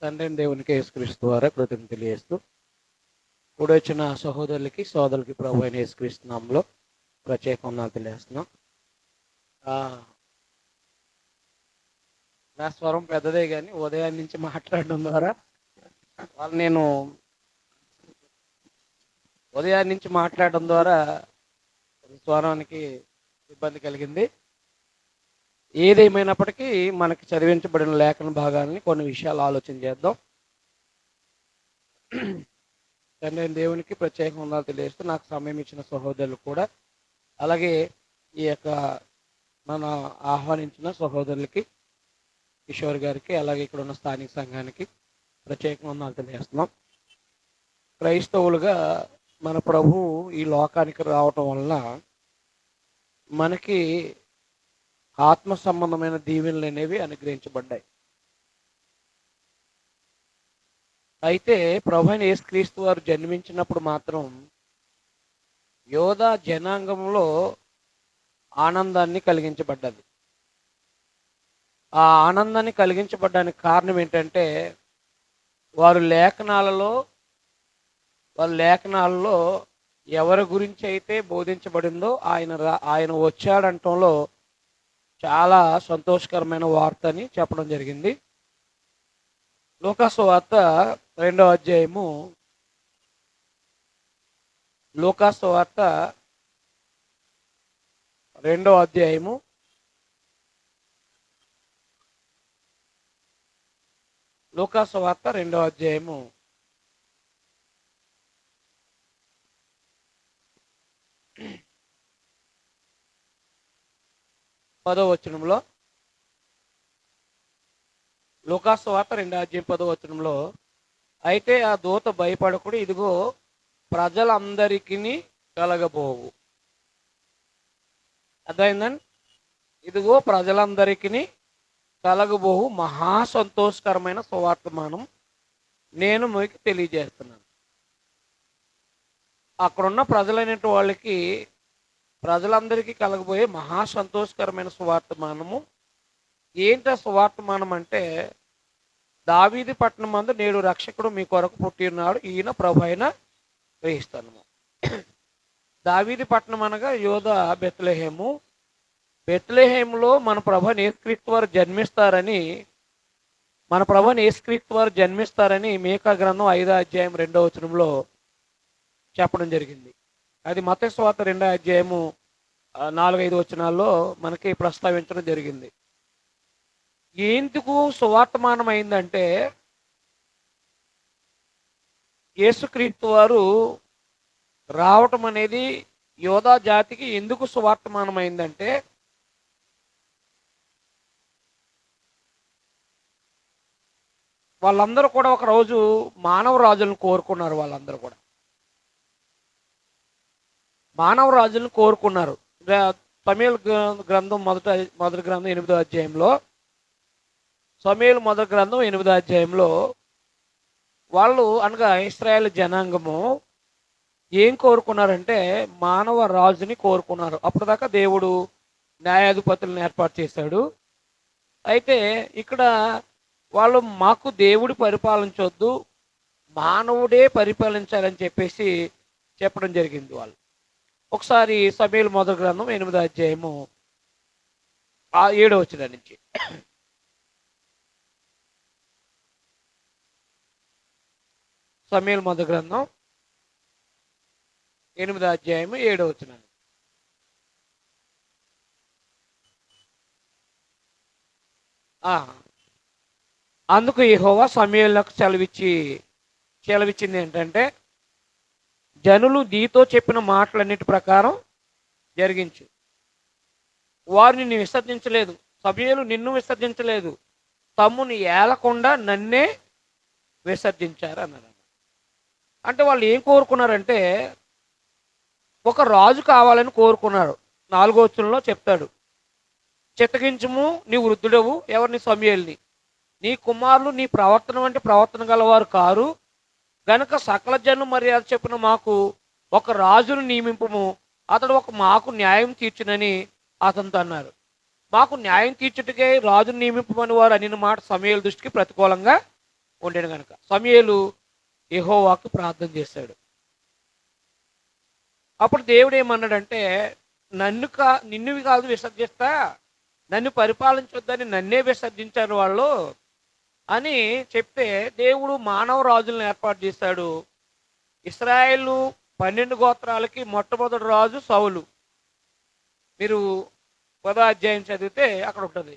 తండ్రి దేవునికి యేసుక్రీస్తు ద్వారా కృతజ్ఞతలు తెలియజేస్తూ కూడొచ్చిన సహోదరులకి సోదరులకి ప్రభు అయిన యేసుక్రీస్తు నామములో ప్రత్యేక వందనాలు తెలియజేస్తున్నాం. నా స్వరం పెద్దదే కానీ ఉదయం నుంచి మాట్లాడడం ద్వారా నేను ఉదయాన్నే నుంచి మాట్లాడడం ద్వారా స్వరానికి ఇబ్బంది కలిగింది. ఏదేమైనప్పటికీ మనకి చదివించబడిన లేఖన భాగాలని కొన్ని విషయాలు ఆలోచన చేద్దాం. తండ్రి దేవునికి ప్రత్యేక వందనాలు తెలియజేస్తూ నాకు సమయం ఇచ్చిన సహోదరులు కూడా, అలాగే ఈ యొక్క మన ఆహ్వానించిన సహోదరులకి, కిషోర్ గారికి, అలాగే ఇక్కడ ఉన్న స్థానిక సంఘానికి ప్రత్యేక వందనాలు తెలియజేస్తున్నాం. క్రైస్తవులుగా మన ప్రభు ఈ లోకానికి రావటం వలన మనకి ఆత్మ సంబంధమైన దీవెనలు అనేవి అనుగ్రహించబడ్డాయి. అయితే ప్రభు అయిన యేసుక్రీస్తు వారు జన్మించినప్పుడు మాత్రం యోధా జనాంగంలో ఆనందాన్ని కలిగించబడ్డది. ఆ ఆనందాన్ని కలిగించబడ్డానికి కారణం ఏంటంటే వారు లేఖనాలలో ఎవరి గురించి అయితే బోధించబడిందో ఆయన వచ్చాడంటంలో చాలా సంతోషకరమైన వార్త అని చెప్పడం జరిగింది. లూకాసు వార్త 2వ అధ్యాయము, లూకాసు వార్త 2వ అధ్యాయము 10వ వచనంలో, లూకాసు వార్త 2వ అధ్యాయం 10వ వచనంలో, అయితే ఆ దూత భయపడకుడు, ఇదిగో ప్రజలందరికీ కలగబోవు. అర్థమైందండి? ఇదిగో ప్రజలందరికీ కలగబోవు మహా సంతోషకరమైన సువార్తమానం నేను మీకు తెలియజేస్తున్నాను. అక్కడున్న ప్రజలైనటువంటి వాళ్ళకి, ప్రజలందరికీ కలగబోయే మహా సంతోషకరమైన సువార్తమానము ఏంటి? సువార్తమానం అంటే, దావీదు పట్టణం మందు నేడు రక్షకుడు మీ కొరకు పుట్టి ఉన్నాడు, ఈయన ప్రభు అయిన క్రీస్తు. దావీదు పట్టణం అనగా యోధా బెత్లెహేము. బెత్లెహేములో మన ప్రభుని యేసుక్రీస్తు వారు జన్మిస్తారని మీకా గ్రంథం 5వ అధ్యాయం 2వ వచనంలో చెప్పడం జరిగింది. అది మత్తయి సువార్త 2వ అధ్యాయము 4-5 వచనాల్లో మనకి ప్రస్తావించడం జరిగింది. ఎందుకు సువార్తమానం అయిందంటే, యేసుక్రీస్తు వారు రావటం అనేది యోధా జాతికి ఎందుకు సువార్తమానం అయిందంటే, వాళ్ళందరూ కూడా ఒకరోజు మానవ రాజులను కోరుకున్నారు. సమూయేలు గ్రంథం మొదటి గ్రంథం 8వ అధ్యాయంలో, సమూయేలు మొదటి గ్రంథం 8వ అధ్యాయంలో వాళ్ళు అనగా ఇశ్రాయేలు జనాంగము ఏం కోరుకున్నారంటే మానవ రాజుని కోరుకున్నారు. అప్పటిదాకా దేవుడు న్యాయాధిపతులను ఏర్పాటు చేశాడు. అయితే ఇక్కడ వాళ్ళు మాకు దేవుడు పరిపాలించొద్దు, మానవుడే పరిపాలించాలని చెప్పేసి చెప్పడం జరిగింది. వాళ్ళు ఒకసారి సమూయేలు మొదటి గ్రంథం 8వ అధ్యాయము 7వ వచనం నుంచి, సమూయేలు మొదటి గ్రంథం 8వ అధ్యాయము 7వ వచనం. అందుకు యెహోవా సమూయేలుకు సెలవిచ్చింది ఏంటంటే, జనులు నీతో చెప్పిన మాటలన్నిటి ప్రకారం జరిగించు. వారు నిన్ను విసర్జించలేదు, సమూయేలు నిన్ను విసర్జించలేదు, తమ్ముని ఏలకుండా నన్నే విసర్జించారు అన్నారు. అంటే వాళ్ళు ఏం కోరుకున్నారంటే, ఒక రాజు కావాలని కోరుకున్నారు. 4వ వచనంలో చెప్తాడు, చిత్తగించుము, నీ వృద్ధుడవు, ఎవరిని? సమూయేలుని. నీ కుమారులు నీ ప్రవర్తన వంటి ప్రవర్తన గలవారు కారు గనుక సకల జను మర్యాద చెప్పిన మాకు ఒక రాజును నియమింపుము, అతడు మాకు న్యాయం తీర్చునని అతనితో అన్నారు. మాకు న్యాయం తీర్చుటకే రాజును నియమింపమని వారు అనిన మాట సమూయేలు దృష్టికి ప్రతికూలంగా ఉండేను కనుక సమూయేలు యెహోవాకు ప్రార్థన చేశాడు. అప్పుడు దేవుడు ఏమన్నాడంటే, నిన్ను కాదు విసర్జిస్తా, నన్ను పరిపాలించొద్దని నన్నే విసర్జించారు వాళ్ళు అని చెప్తే, దేవుడు మానవ రాజులను ఏర్పాటు చేశాడు. ఇశ్రాయేలు 12 గోత్రాలకి మొట్టమొదటి రాజు సౌలు. మీరు 10వ అధ్యాయం చదివితే అక్కడ ఉంటుంది.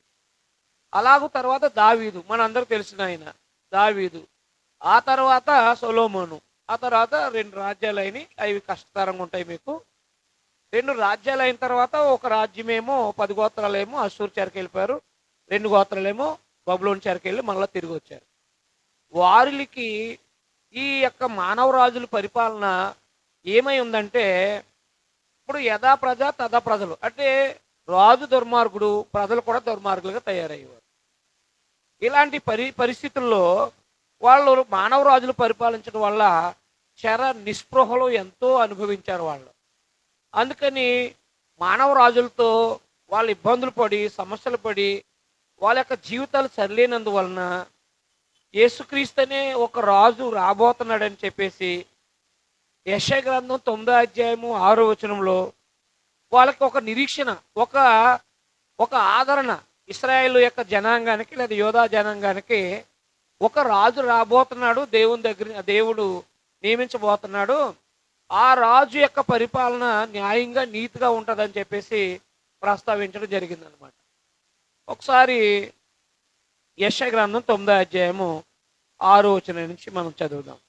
అలాగూ తర్వాత దావీదు, మనందరికి తెలిసిన ఆయన దావీదు. ఆ తర్వాత సొలొమోను. ఆ తర్వాత 2 రాజ్యాలు అయినాయి. అవి కష్టతరంగా ఉంటాయి మీకు. 2 రాజ్యాలు అయిన తర్వాత ఒక రాజ్యమేమో 10 గోత్రాలేమో అశ్షూరు చెరకు వెళ్ళిపోయారు. 2 గోత్రాలేమో బబులోను చెరకు వెళ్ళి మళ్ళీ తిరిగి వచ్చారు. వారికి ఈ యొక్క మానవ రాజుల పరిపాలన ఏమై ఉందంటే, ఇప్పుడు యథా ప్రజ తథా ప్రజలు, అంటే రాజు దుర్మార్గుడు, ప్రజలు కూడా దుర్మార్గులుగా తయారయ్యేవారు. ఇలాంటి పరిస్థితుల్లో వాళ్ళు మానవ రాజులు పరిపాలించడం వల్ల చెర నిస్పృహలు ఎంతో అనుభవించారు వాళ్ళు. అందుకని మానవ రాజులతో వాళ్ళు ఇబ్బందులు పడి, సమస్యలు పడి, వాళ్ళ యొక్క జీవితాలు సరిలేనందువలన యేసుక్రీస్తునే ఒక రాజు రాబోతున్నాడని చెప్పేసి యెషయా గ్రంథం 9వ అధ్యాయము 6వ వచనంలో వాళ్ళకి ఒక నిరీక్షణ, ఒక ఒక ఆదరణ, ఇశ్రాయేలు యొక్క జనాంగానికి లేదా యోధా జనాంగానికి ఒక రాజు రాబోతున్నాడు, దేవుడు నియమించబోతున్నాడు, ఆ రాజు యొక్క పరిపాలన న్యాయంగా నీతిగా ఉంటుందని చెప్పేసి ప్రస్తావించడం జరిగిందనమాట. ఒకసారి యెషయా గ్రంథం 9వ అధ్యాయము 6వ వచనం నుంచి మనం చదువుదాం.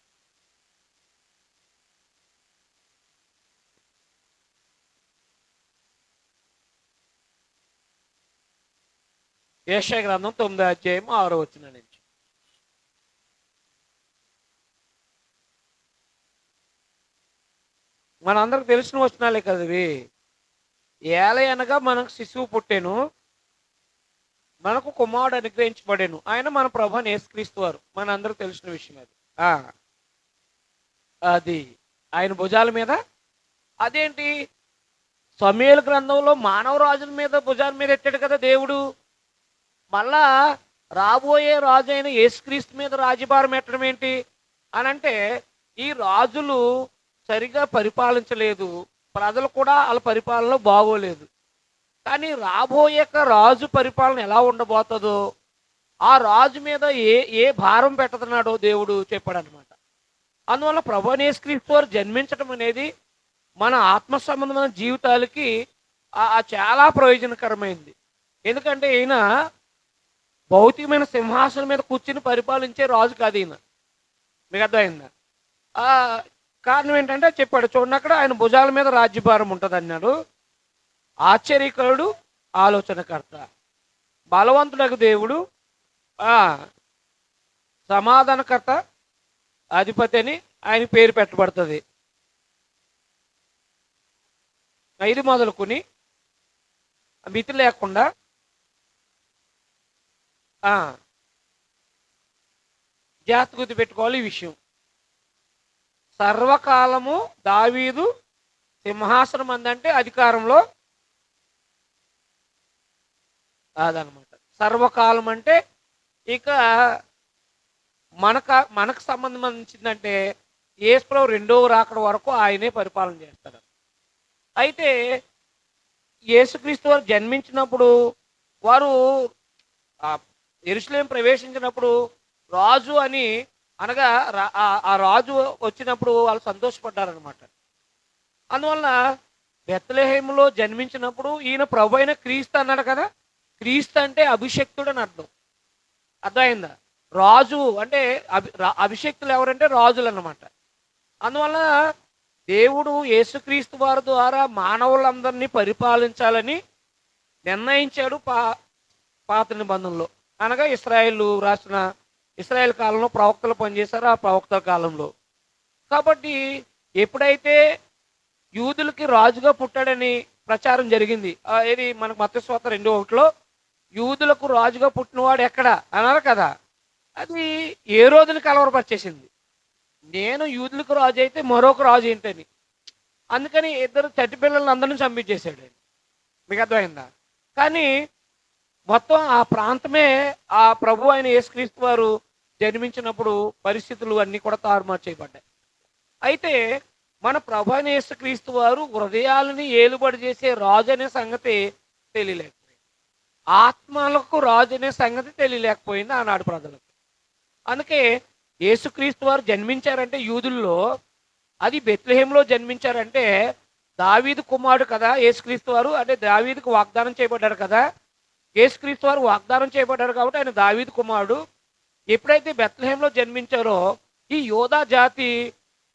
యెషయా గ్రంథం 9వ అధ్యాయం 6వ వచనం నుంచి. మనందరికి తెలిసిన వచనాలే కదా ఇవి. ఏలయనగా మనకు శిశువు పుట్టెను, మనకు కుమారుడు అనుగ్రహించబడెను, ఆయన మన ప్రభువైన యేసుక్రీస్తు వారు. మనందరికి తెలిసిన విషయం అది. అది ఆయన భుజాల మీద. అదేంటి, సమూయేలు గ్రంథంలో మానవ రాజుల మీద భుజాల మీద ఎట్టాడు కదా దేవుడు. మళ్ళా రాబోయే రాజు అయిన యేసుక్రీస్తు మీద రాజ్యభారం ఎట్టడం ఏంటి అని అంటే, ఈ రాజులు సరిగా పరిపాలించలేదు, ప్రజలు కూడా వాళ్ళ పరిపాలనలో బాగోలేదు. కానీ రాబోయే రాజు పరిపాలన ఎలా ఉండబోతుందో, ఆ రాజు మీద ఏ భారం పెడుతున్నాడో దేవుడు చెప్పాడు అనమాట. అందువల్ల ప్రభువైన యేసుక్రీస్తు వారు జన్మించడం అనేది మన ఆత్మ సంబంధమైన జీవితాలకి చాలా ప్రయోజనకరమైంది. ఎందుకంటే ఈయన భౌతికమైన సింహాసనం మీద కూర్చుని పరిపాలించే రాజు కాదు ఈయన. మీకు అర్థమైందా? కారణం ఏంటంటే చెప్పాడు చూడండి, అక్కడ ఆయన భుజాల మీద రాజ్యభారం ఉంటుంది అన్నాడు. ఆశ్చర్యకరుడు, ఆలోచనకర్త, బలవంతుడకు దేవుడు, సమాధానకర్త, అధిపతి అని ఆయన పేరు పెట్టబడుతుంది. ఇది మొదలుకొని మితి లేకుండా జాగ్రత్త గుర్తు పెట్టుకోవాలి ఈ విషయం. సర్వకాలము దావీదు సింహాసనం అందంటే అధికారంలో అదనమాట. సర్వకాలం అంటే ఇక మనకు సంబంధించిందంటే యేసు రెండవ రాకడ వరకు ఆయనే పరిపాలన చేస్తాడు. అయితే యేసుక్రీస్తు వారు జన్మించినప్పుడు, వారు యెరూషలేము ప్రవేశించినప్పుడు రాజు అని అనగా ఆ రాజు వచ్చినప్పుడు వాళ్ళు సంతోషపడ్డారనమాట. అందువలన బెత్లెహేములో జన్మించినప్పుడు ఈయన ప్రభు అయిన క్రీస్తు అన్నాడు కదా. క్రీస్తు అంటే అభిషక్తుడు అని అర్థం. అర్థమైందా? రాజు అంటే అభిషక్తులు ఎవరంటే రాజులు అన్నమాట. అందువల్ల దేవుడు యేసుక్రీస్తు వారి ద్వారా మానవులందరినీ పరిపాలించాలని నిర్ణయించాడు పాత నిబంధనలో. అనగా ఇశ్రాయేల్ కాలంలో ప్రవక్తలు పనిచేశారు, ఆ ప్రవక్తల కాలంలో. కాబట్టి ఎప్పుడైతే యూదులకి రాజుగా పుట్టాడని ప్రచారం జరిగింది, ఇది మనకు మత్తయి సువార్త 2:1 యూదులకు రాజుగా పుట్టినవాడు ఎక్కడ అన్నారు కదా. అది ఏ రోజుని కలవరపరిచేసింది. నేను యూదులకు రాజు అయితే మరొక రాజు ఏంటని. అందుకని ఇద్దరు చట్టి పిల్లలను అందరినీ చంపించేశాడు. మీకు అర్థమైందా? కానీ మొత్తం ఆ ప్రాంతమే ఆ ప్రభు అయిన యేసుక్రీస్తు వారు జన్మించినప్పుడు పరిస్థితులు అన్నీ కూడా తారుమారు చేయబడ్డాయి. అయితే మన ప్రభు అయిన యేసుక్రీస్తు వారు హృదయాలని ఏలుబడి చేసే రాజు అనే సంగతి తెలియలేకపోయింది. ఆత్మలకు రాజు అనే సంగతి తెలియలేకపోయింది ఆనాడు ప్రజలకు. అందుకే యేసుక్రీస్తు వారు జన్మించారంటే యూదుల్లో అది బెత్లెహేంలో జన్మించారంటే దావీదు కుమారుడు కదా యేసుక్రీస్తు వారు. అంటే దావీదుకు వాగ్దానం చేయబడ్డారు కదా. యేసుక్రీస్తు వారు వాగ్దానం చేయబడ్డారు కాబట్టి ఆయన దావీదు కుమారుడు. ఎప్పుడైతే బెత్లెహేంలో జన్మించారో ఈ యోధా జాతి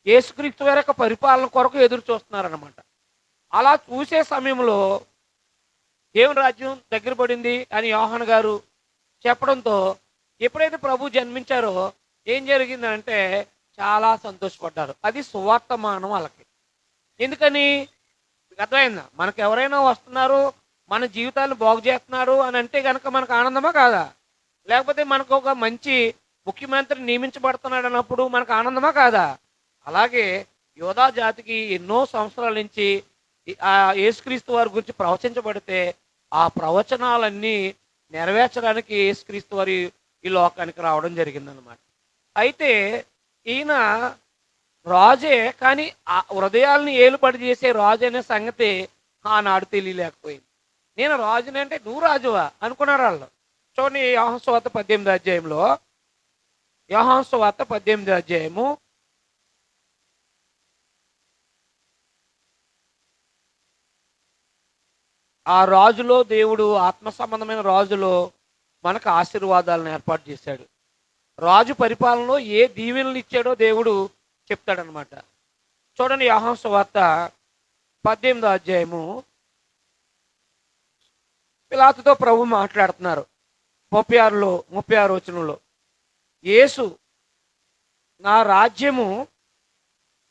యేసుక్రీస్తు వారి యొక్క పరిపాలన కొరకు ఎదురు చూస్తున్నారన్నమాట. అలా చూసే సమయంలో దేవుని రాజ్యం దగ్గర పడింది అని యోహాను గారు చెప్పడంతో ఎప్పుడైతే ప్రభు జన్మించారో ఏం జరిగిందంటే చాలా సంతోషపడ్డారు. అది సువార్తమానం వాళ్ళకి. ఎందుకని అర్థమైందా? మనకు ఎవరైనా వస్తున్నారు, మన జీవితాన్ని బాగు చేస్తున్నారు అని అంటే కనుక మనకు ఆనందమా కాదా? లేకపోతే మనకు ఒక మంచి ముఖ్యమంత్రి నియమించబడుతున్నాడు అన్నప్పుడు మనకు ఆనందమా కాదా? అలాగే యోధా జాతికి ఎన్నో సంవత్సరాల నుంచి ఆ యేసుక్రీస్తు వారి గురించి ప్రవచించబడితే ఆ ప్రవచనాలన్నీ నెరవేర్చడానికి యేసుక్రీస్తు వారి ఈ లోకానికి రావడం జరిగిందనమాట. అయితే ఈయన రాజే, కానీ ఆ హృదయాలను ఏలుబడి చేసే రాజు అనే సంగతి ఆనాడు తెలియలేకపోయింది. నేను రాజుని అంటే నువ్వు రాజువా అనుకున్నారు వాళ్ళు. చూడండి యోహాను సువార్త 18వ అధ్యాయంలో, యోహాను సువార్త 18వ అధ్యాయము ఆ రాజులో దేవుడు ఆత్మ సంబంధమైన రాజులో మనకు ఆశీర్వాదాలను ఏర్పాటు చేశాడు. రాజు పరిపాలనలో ఏ దీవెనలు ఇచ్చాడో దేవుడు చెప్తాడనమాట. చూడండి యోహాను సువార్త 18వ అధ్యాయము పిలాతుతో ప్రభు మాట్లాడుతున్నారు 36 వచనంలో. యేసు నా రాజ్యము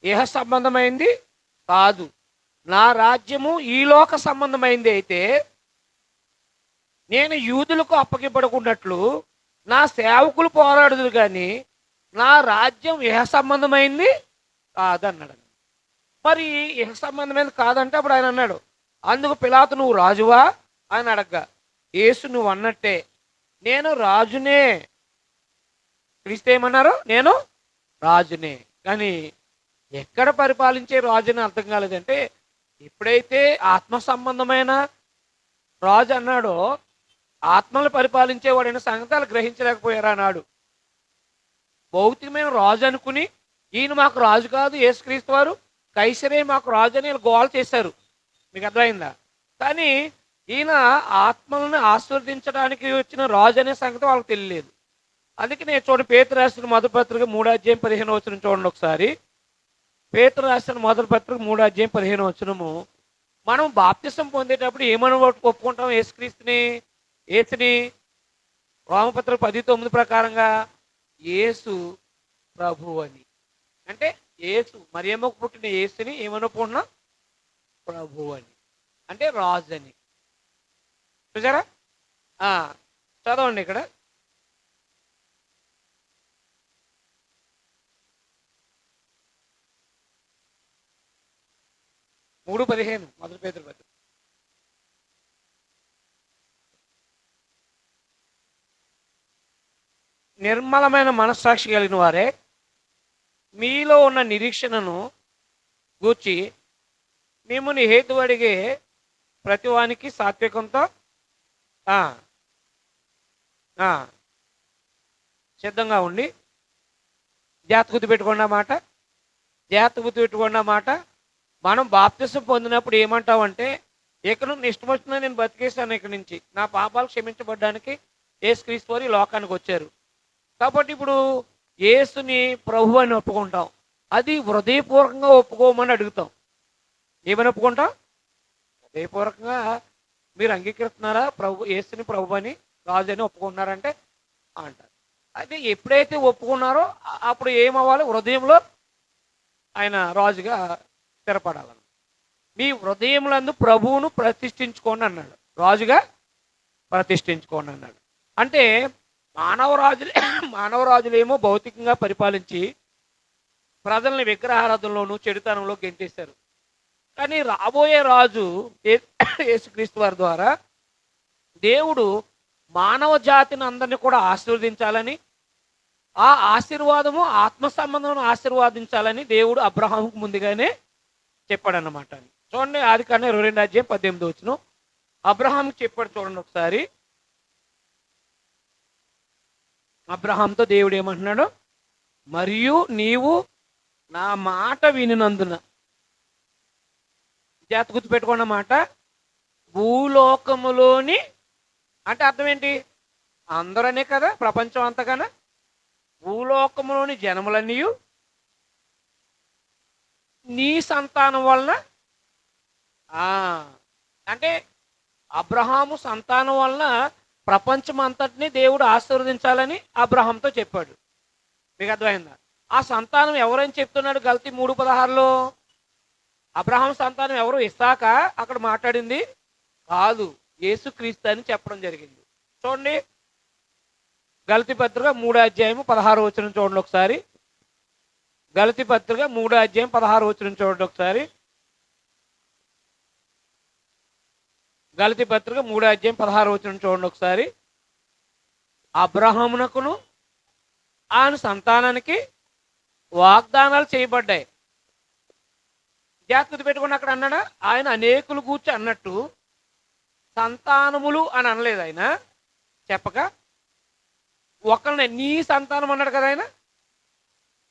ఇహ సంబంధమైంది కాదు, నా రాజ్యము ఈ లోక సంబంధమైంది. అయితే నేను యూదులకు అప్పగింపడకున్నట్లు నా సేవకులు పోరాడుదురు కానీ నా రాజ్యం ఇహ సంబంధమైంది కాదన్నాడు. మరి ఇహ సంబంధమైంది కాదంటే అప్పుడు ఆయన అన్నాడు, అందుకు పిలాతు నువ్వు రాజువా అని అడగ్గా యేసు నువ్వు అన్నట్టే నేను రాజునే. క్రీస్తు ఏమన్నారు? నేను రాజునే. కానీ ఎక్కడ పరిపాలించే రాజుని అర్థం కాలేదంటే ఎప్పుడైతే ఆత్మ సంబంధమైన రాజు అన్నాడో ఆత్మలు పరిపాలించేవాడైన సంగతాలు గ్రహించలేకపోయారు అన్నాడు. భౌతికమైన రాజు అనుకుని ఈయన మాకు రాజు కాదు, యేసుక్రీస్తు వారు కైసరే మాకు రాజు అని గోల చేశారు. మీకు అర్థమైందా? కానీ ఈయన ఆత్మలను ఆశీర్వదించడానికి వచ్చిన రాజు అనే సంగతి వాళ్ళకి తెలియలేదు. అందుకే నేను చూడండి పేతురు రాసిన మొదటి పత్రిక 3వ అధ్యాయం 15వ వచనం చూడండి ఒకసారి. పేతురు రాసిన మొదటి పత్రిక 3వ అధ్యాయం 15వ వచనము. మనం బాప్తిసం పొందేటప్పుడు ఏమని ఒప్పుకుంటాం? యేసుక్రీస్తుని, యేసుని రోమపత్రిక 10:9 ప్రకారంగా యేసు ప్రభు అని. అంటే యేసు మరియమ్మకు పుట్టిన యేసుని ఏమని ఒప్పుకుంటున్నాం? ప్రభు అని, అంటే రాజు అని. చూసారా? చదవండి ఇక్కడ. మూడు 15 మొదటి పేతురు పత్రిక. నిర్మలమైన మనస్సాక్షి కలిగిన వారే మీలో ఉన్న నిరీక్షణను గూర్చి మిమ్మల్ని హేతు అడిగే ప్రతివానికి సాత్వికంతో సిద్ధంగా ఉండి జాగ్రత్త గుర్తుపెట్టుకోండి అన్నమాట. జాగ్రత్త గుర్తుపెట్టుకోండి అన్నమాట. మనం బాప్తిసం పొందినప్పుడు ఏమంటామంటే ఇక్కడ నుండి ఇష్టం వచ్చినా నేను బతికేశాను, ఇక్కడి నుంచి నా పాపాలు క్షమించబడ్డానికి యేసుక్రీస్తు వారు ఈ లోకానికి వచ్చారు. కాబట్టి ఇప్పుడు యేసుని ప్రభు అని ఒప్పుకుంటాం. అది హృదయపూర్వకంగా ఒప్పుకోమని అడుగుతాం. ఏమని ఒప్పుకుంటాం? హృదయపూర్వకంగా మీరు అంగీకరిస్తున్నారా ప్రభు యేసుని ప్రభు అని రాజు అని ఒప్పుకుంటున్నారంటే అంటారు. అయితే ఎప్పుడైతే ఒప్పుకున్నారో అప్పుడు ఏమవ్వాలి? హృదయంలో ఆయన రాజుగా స్థిరపడాలని. మీ హృదయములందు ప్రభువును ప్రతిష్ఠించుకోండి అన్నాడు. రాజుగా ప్రతిష్ఠించుకోండి అన్నాడు. అంటే మానవరాజులేమో భౌతికంగా పరిపాలించి ప్రజల్ని విగ్రహారాధనలోను చెడుతనంలో గెంటేశారు. కానీ రాబోయే రాజు యేసుక్రీస్తు వారి ద్వారా దేవుడు మానవ జాతిని అందరినీ కూడా ఆశీర్వదించాలని, ఆ ఆశీర్వాదము ఆత్మ సంబంధం ఆశీర్వాదించాలని దేవుడు అబ్రహాముకు ముందుగానే చెప్పాడన్నమాట. చూడండి, ఆదికాండం 22:18 అబ్రహాంకి చెప్పాడు. చూడండి ఒకసారి, అబ్రహాంతో దేవుడు ఏమంటున్నాడు? మరియు నీవు నా మాట వినినందున, జాగ్రత్త గుర్తుపెట్టుకున్న మాట, భూలోకములోని అంటే అర్థం ఏంటి? అందరనే కదా, ప్రపంచం అంతగానా, భూలోకములోని జనములన్నీ నీ సంతానం వలన, అంటే అబ్రహాము సంతానం వలన ప్రపంచం అంతటిని దేవుడు ఆశీర్వదించాలని అబ్రహాంతో చెప్పాడు. మీకు అర్థమైందా? ఆ సంతానం ఎవరని చెప్తున్నాడు? గల్తీ 3:16లో అబ్రహాం సంతానం ఎవరు? ఇస్సాక అక్కడ మాట్లాడింది కాదు, యేసుక్రీస్తు అని చెప్పడం జరిగింది. చూడండి, గలతీ పత్రిక 3:16 చూడండి ఒకసారి. గలతీ పత్రిక 3:16 చూడండి ఒకసారి. గలతీ పత్రిక 3:16 చూడండి ఒకసారి. అబ్రహామునకును ఆయన సంతానానికి వాగ్దానాలు చేయబడ్డాయి. జాగ్రత్త పెట్టుకుని అక్కడ అన్నాడా? ఆయన అనేకులు కూర్చి అన్నట్టు సంతానములు అని అనలేదు. ఆయన చెప్పక ఒకరినే నీ సంతానం అన్నాడు కదా. ఆయన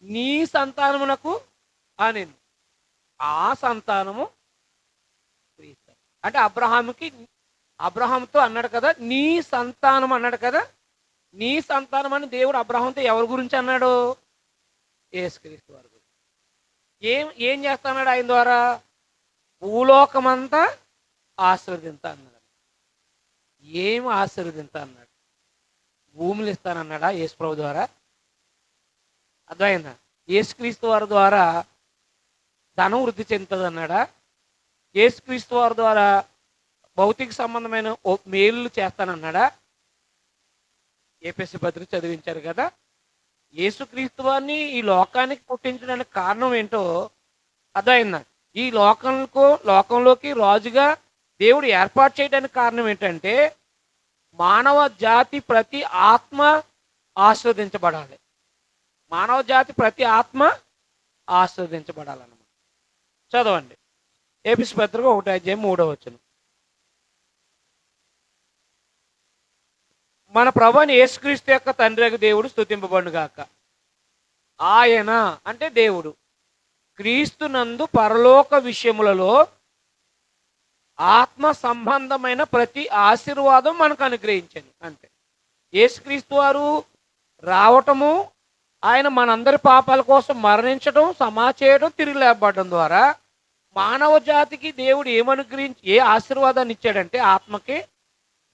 నీ సంతానమునకు నేను, ఆ సంతానము క్రీస్తు. అంటే అబ్రహాంతో అన్నాడు కదా, నీ సంతానం అన్నాడు కదా. నీ సంతానం అని దేవుడు అబ్రహాంతో ఎవరి గురించి అన్నాడు? యేసుక్రీస్తు వారి గురించి. ఏం చేస్తాడు ఆయన ద్వారా? భూలోకమంతా ఆశీర్వదింతా అన్నాడు. ఏం ఆశీర్వదింతా అన్నాడు? భూములు ఇస్తానన్నాడా యేసుప్రభు ద్వారా? అర్థమైందా? యేసుక్రీస్తు వారి ద్వారా ధనం వృద్ధి చెందుతుంది అన్నాడా? యేసుక్రీస్తు వారి ద్వారా భౌతిక సంబంధమైన మేలు చేస్తానన్నాడా? ఏపీఎస్సీ పత్రిక చదివించారు కదా. యేసుక్రీస్తు వారిని ఈ లోకానికి పుట్టించడానికి కారణం ఏంటో అర్థమైందా? ఈ లోకంలోకి రాజుగా దేవుడు ఏర్పాటు చేయడానికి కారణం ఏంటంటే మానవ జాతి ప్రతి ఆత్మ ఆస్వాదించబడాలి. మానవ జాతి ప్రతి ఆత్మ ఆస్వాదించబడాలన్నమాట. చదవండి, ఏపీఎస్సీ పత్రిక 1:3 మన ప్రభువైన యేసుక్రీస్తు యొక్క తండ్రి దేవుడు స్తుతింపబడును గాక. ఆయన అంటే దేవుడు క్రీస్తునందు పరలోక విషయములలో ఆత్మ సంబంధమైన ప్రతి ఆశీర్వాదం మనకు అనుగ్రహించండి. అంటే యేసుక్రీస్తు వారు రావటము, ఆయన మనందరి పాపాల కోసం మరణించడం, సమాచేయడం, తిరిగి లేపబడడం ద్వారా మానవ జాతికి దేవుడు ఏ ఆశీర్వాదాన్ని ఇచ్చాడంటే ఆత్మకి.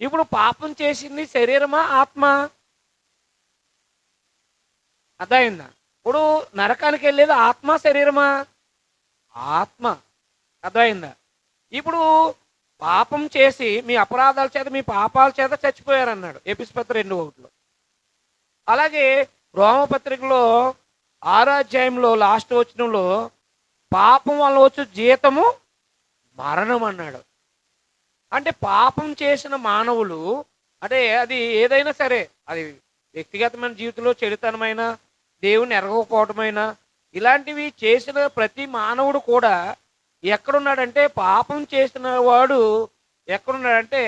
ఇప్పుడు పాపం చేసింది శరీరమా ఆత్మ? అర్థమైందా? ఇప్పుడు నరకానికి వెళ్ళేది ఆత్మ శరీరమా? ఆత్మ. అర్థమైందా? ఇప్పుడు పాపం చేసి మీ అపరాధాల చేత మీ పాపాల చేత చచ్చిపోయారన్నాడు ఎఫెసీ పత్రిక 2:1. అలాగే రోమపత్రికలో 6వ లాస్ట్ వచనంలో పాపం వల్ల వచ్చు జీతము మరణం అన్నాడు. అంటే పాపం చేసిన మానవులు, అంటే అది ఏదైనా సరే, అది వ్యక్తిగతమైన జీవితంలో చెడుతనమైన, దేవుని ఎరగకపోవటమైన, ఇలాంటివి చేసిన ప్రతి మానవుడు కూడా ఎక్కడున్నాడంటే, పాపం చేసిన వాడు ఎక్కడున్నాడంటే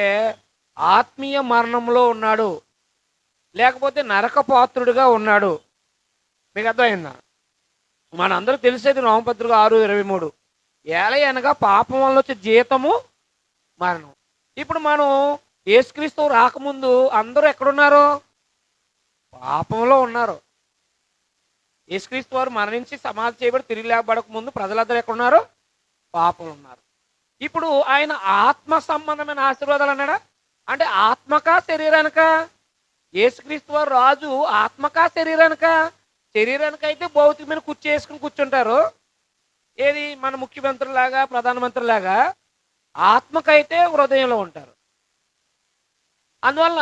ఆత్మీయ మరణంలో ఉన్నాడు, లేకపోతే నరకపాత్రుడిగా ఉన్నాడు. మీకు అర్థమైందా? మనందరూ తెలిసేది రోమపత్రిక 6:23, ఏలయనగా పాపం వల్ల వచ్చే జీతము మరణం. ఇప్పుడు మనం యేసుక్రీస్తు రాకముందు అందరూ ఎక్కడున్నారు? పాపంలో ఉన్నారు. యేసుక్రీస్తు వారు మరణించి సమాధి చేయబడి తిరిగి లేపబడక ముందు ప్రజలందరూ ఎక్కడున్నారు? పాపంలో ఉన్నారు. ఇప్పుడు ఆయన ఆత్మ సంబంధమైన ఆశీర్వాదాలు అన్నాడా? అంటే ఆత్మకా శరీరానికా? యేసుక్రీస్తు వారు రాజు ఆత్మకా శరీరానికా? శరీరానికైతే భౌతికమైన కుర్చీ వేసుకుని కూర్చుంటారు, ఏది మన ముఖ్యమంత్రిలాగా ప్రధానమంత్రిలాగా. ఆత్మకైతే హృదయంలో ఉంటారు. అందువల్ల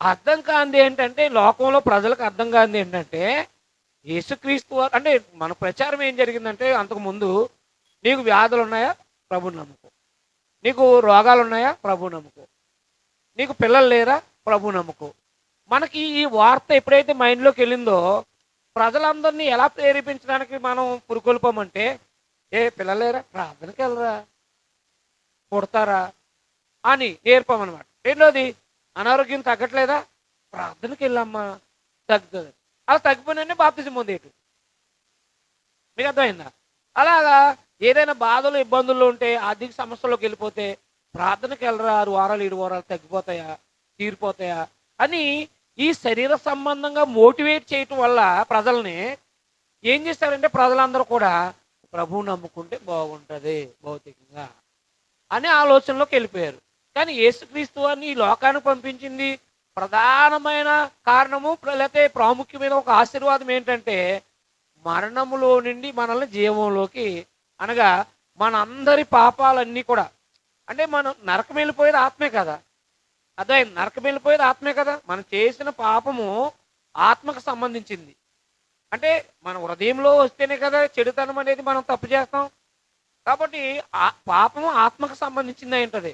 అర్థం కాంది ఏంటంటే, లోకంలో ప్రజలకు అర్థం కాంది ఏంటంటే, యేసుక్రీస్తు వారు అంటే మన ప్రచారం ఏం జరిగిందంటే, అంతకుముందు నీకు వ్యాధులు ఉన్నాయా? ప్రభుని నమ్ముకో. నీకు రోగాలు ఉన్నాయా? ప్రభు నమ్ముకో. నీకు పిల్లలు లేరా? ప్రభు నమ్ముకో. మనకి ఈ వార్త ఎప్పుడైతే మైండ్లోకి వెళ్ళిందో ప్రజలందరినీ ఎలా ప్రేరేపించడానికి మనం పురుకొల్పామంటే, ఏ పిల్లలేరా ప్రార్థనకి వెళ్ళరా, పుడతారా అని నేర్పామన్నమాట. రెండోది, అనారోగ్యం తగ్గట్లేదా, ప్రార్థనకి వెళ్ళమ్మా తగ్గుతుంది. అలా తగ్గిపోయినా బాప్తిజం పొందేటు. మీకు అర్థమైందా? అలాగా ఏదైనా బాధలు ఇబ్బందుల్లో ఉంటే, ఆర్థిక సమస్యల్లోకి వెళ్ళిపోతే ప్రార్థనకి వెళ్ళరా, 6 వారాలు 7 వారాలు తగ్గిపోతాయా, తీరిపోతాయా అని ఈ శరీర సంబంధంగా మోటివేట్ చేయటం వల్ల ప్రజల్ని ఏం చేస్తారంటే, ప్రజలందరూ కూడా ప్రభువు నమ్ముకుంటే బాగుంటుంది భౌతికంగా అనే ఆలోచనలోకి వెళ్ళిపోయారు. కానీ యేసుక్రీస్తు వారిని ఈ లోకానికి పంపించింది ప్రధానమైన కారణము, లేకపోతే ప్రాముఖ్యమైన ఒక ఆశీర్వాదం ఏంటంటే, మరణములో నుండి మనల్ని జీవంలోకి, అనగా మన అందరి పాపాలన్నీ కూడా, అంటే మనం నరకం వెళ్ళిపోయేది ఆత్మే కదా. అదే నరకం వెళ్ళిపోయేది ఆత్మే కదా. మనం చేసిన పాపము ఆత్మకు సంబంధించింది. అంటే మన హృదయంలో వస్తేనే కదా చెడుతనం అనేది మనం తప్పు చేస్తాం. కాబట్టి పాపము ఆత్మకు సంబంధించింది అయి ఉంటుంది.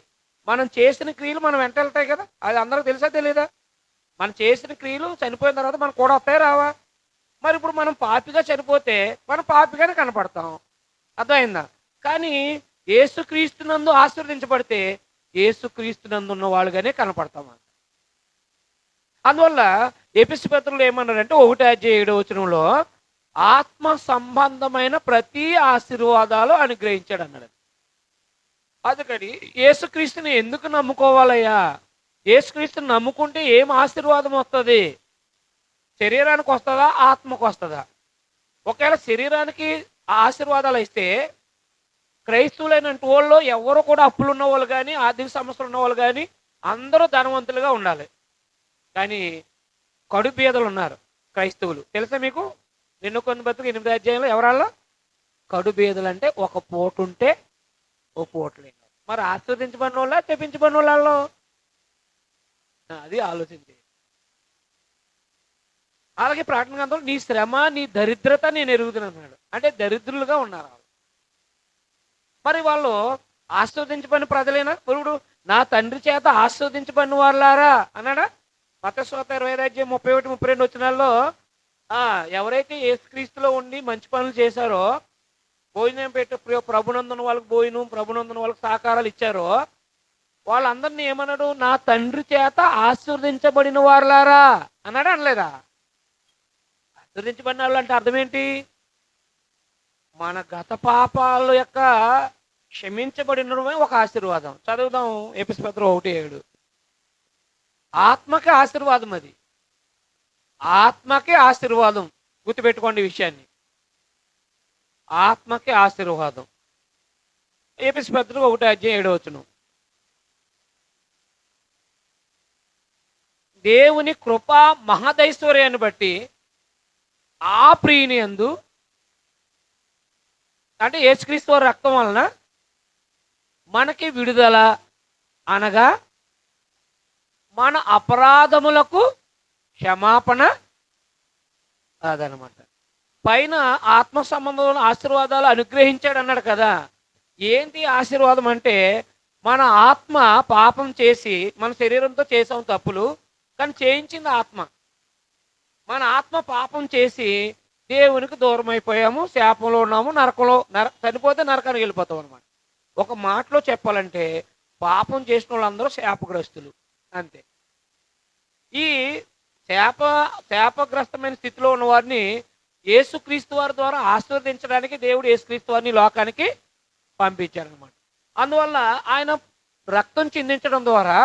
మనం చేసిన క్రియలు మనం వెంట వెళ్తాయి కదా. అది అందరికి తెలుసా తెలియదా? మనం చేసిన క్రియలు చనిపోయిన తర్వాత మనకు కూడా వస్తాయి రావా? మరి ఇప్పుడు మనం పాపిగా చనిపోతే మనం పాపిగానే కనపడతాం. అర్థమైందా? కానీ యేసుక్రీస్తునందు ఆశీర్వదించబడితే యేసుక్రీస్తునందు ఉన్న వాళ్ళుగానే కనపడతాం. అందువల్ల ఎఫెసు పత్రికలో ఏమన్నారంటే 1:7 ఆత్మ సంబంధమైన ప్రతి ఆశీర్వాదాలు అనుగ్రహించాడు అన్నాడు. అందుకని యేసుక్రీస్తుని ఎందుకు నమ్ముకోవాలయ్యా? యేసుక్రీస్తుని నమ్ముకుంటే ఏం ఆశీర్వాదం వస్తుంది? శరీరానికి వస్తుందా, ఆత్మకు వస్తుందా? ఒకవేళ శరీరానికి ఆశీర్వాదాలు ఇస్తే క్రైస్తవులైన వాళ్ళు ఎవరు కూడా అప్పులు ఉన్న వాళ్ళు కానీ, ఆర్థిక సమస్యలు ఉన్న వాళ్ళు కానీ అందరూ ధనవంతులుగా ఉండాలి. కానీ కడు బీదలు ఉన్నారు క్రైస్తవులు. తెలుసా మీకు? 2 కొరింథీయుల 8 ఎవరాళ్ళ కడు బీదలు అంటే ఒక పూట ఉంటే ఓ పూట లేదు. మరి ఆశీర్వదించబడిన వాళ్ళ, తెప్పించబడిన వాళ్ళు? అది ఆలోచించి. అలాగే ప్రకటన గ్రంథంలో నీ శ్రమ, నీ దరిద్రత నేను ఎరుగుతున్నాడు. అంటే దరిద్రులుగా ఉన్నారు. మరి వాళ్ళు ఆశీర్వదించబడిన ప్రజలేనా? ఇప్పుడు నా తండ్రి చేత ఆశీర్వదించబడిన వాళ్ళారా అన్నాడా? మత్తయి 21:31-32 ఎవరైతే యేసుక్రీస్తులో ఉండి మంచి పనులు చేశారో, భోజనం పెట్టి ప్రభునందున వాళ్ళకి భోజనం, ప్రభునందున వాళ్ళకి సహకారాలు ఇచ్చారో, వాళ్ళందరినీ ఏమన్నాడు? నా తండ్రి చేత ఆశీర్వదించబడిన వాళ్ళారా అన్నాడా? అనలేదా? ఆశీర్వదించబడిన వాళ్ళు అంటే అర్థం ఏంటి? మన గత పాపాల యొక్క క్షమించబడినమే ఒక ఆశీర్వాదం. చదువుదాం ఎఫెసు పత్రిక 1:7. ఆత్మకి ఆశీర్వాదం. అది ఆత్మకి ఆశీర్వాదం. గుర్తుపెట్టుకోండి ఈ విషయాన్ని. ఆత్మకి ఆశీర్వాదం. ఎఫెసు పత్రిక 1:7. దేవుని కృపా మహదైశ్వర్యాన్ని బట్టి ఆ ప్రియుని యందు, అంటే యేసుక్రీస్తు వారి రక్తం వలన మనకి విడుదల, అనగా మన అపరాధములకు క్షమాపణ. అదనమాట. పైన ఆత్మ సంబంధంలో ఆశీర్వాదాలు అనుగ్రహించాడు అన్నాడు కదా. ఏంటి ఆశీర్వాదం అంటే, మన ఆత్మ పాపం చేసి మన శరీరంతో చేసాం తప్పులు, కానీ చేయించింది ఆత్మ. మన ఆత్మ పాపం చేసి దేవునికి దూరం అయిపోయాము, శాపంలో ఉన్నాము, నరకంలో చనిపోతే నరకానికి వెళ్ళిపోతాం అనమాట. ఒక మాటలో చెప్పాలంటే పాపం చేసిన వాళ్ళందరూ శాపగ్రస్తులు అంతే. ఈ శాపగ్రస్తమైన స్థితిలో ఉన్న వారిని యేసుక్రీస్తు వారి ద్వారా ఆశీర్వదించడానికి దేవుడు యేసుక్రీస్తు వారిని లోకానికి పంపించారనమాట. అందువల్ల ఆయన రక్తం చిందించడం ద్వారా,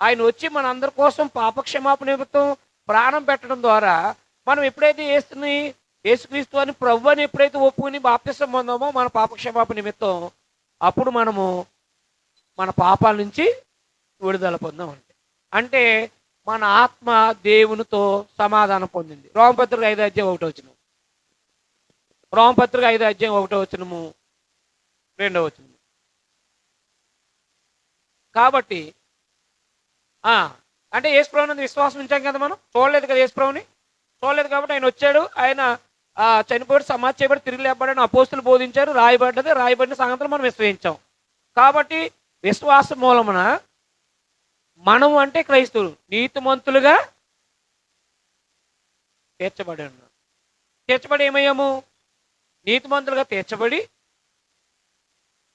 ఆయన వచ్చి మన అందరి కోసం పాపక్షమాపణ నిమిత్తం ప్రాణం పెట్టడం ద్వారా, మనం ఎప్పుడైతే యేసుక్రీస్తు వారిని ప్రభు అని ఎప్పుడైతే ఒప్పుకుని బాప్తిసం పొందామో మన పాపక్షమాపణ నిమిత్తం, అప్పుడు మనము మన పాపాల నుంచి విడుదల పొందాం. అంటే మన ఆత్మ దేవునితో సమాధానం పొందింది. రోమపత్రిక 5:1. రోమపత్రిక 5:1-2. కాబట్టి అంటే యేసుప్రభువునందు విశ్వాసం ఉంచాం కదా. మనం చూడలేదు కదా యేసుప్రభుని, చూడలేదు కాబట్టి ఆయన వచ్చాడు, ఆయన చనిపోయాడు, సమాధి చేయబడి తిరిగి లేపబడని అపోస్తులు బోధించారు, రాయబడిన సంగతులు మనం విశ్వసించాం. కాబట్టి విశ్వాస మూలమున మనం అంటే క్రైస్తవులు నీతిమంతులుగా తీర్చబడి ఉన్నాం. తీర్చబడి ఏమయ్యాము? నీతిమంతులుగా తీర్చబడి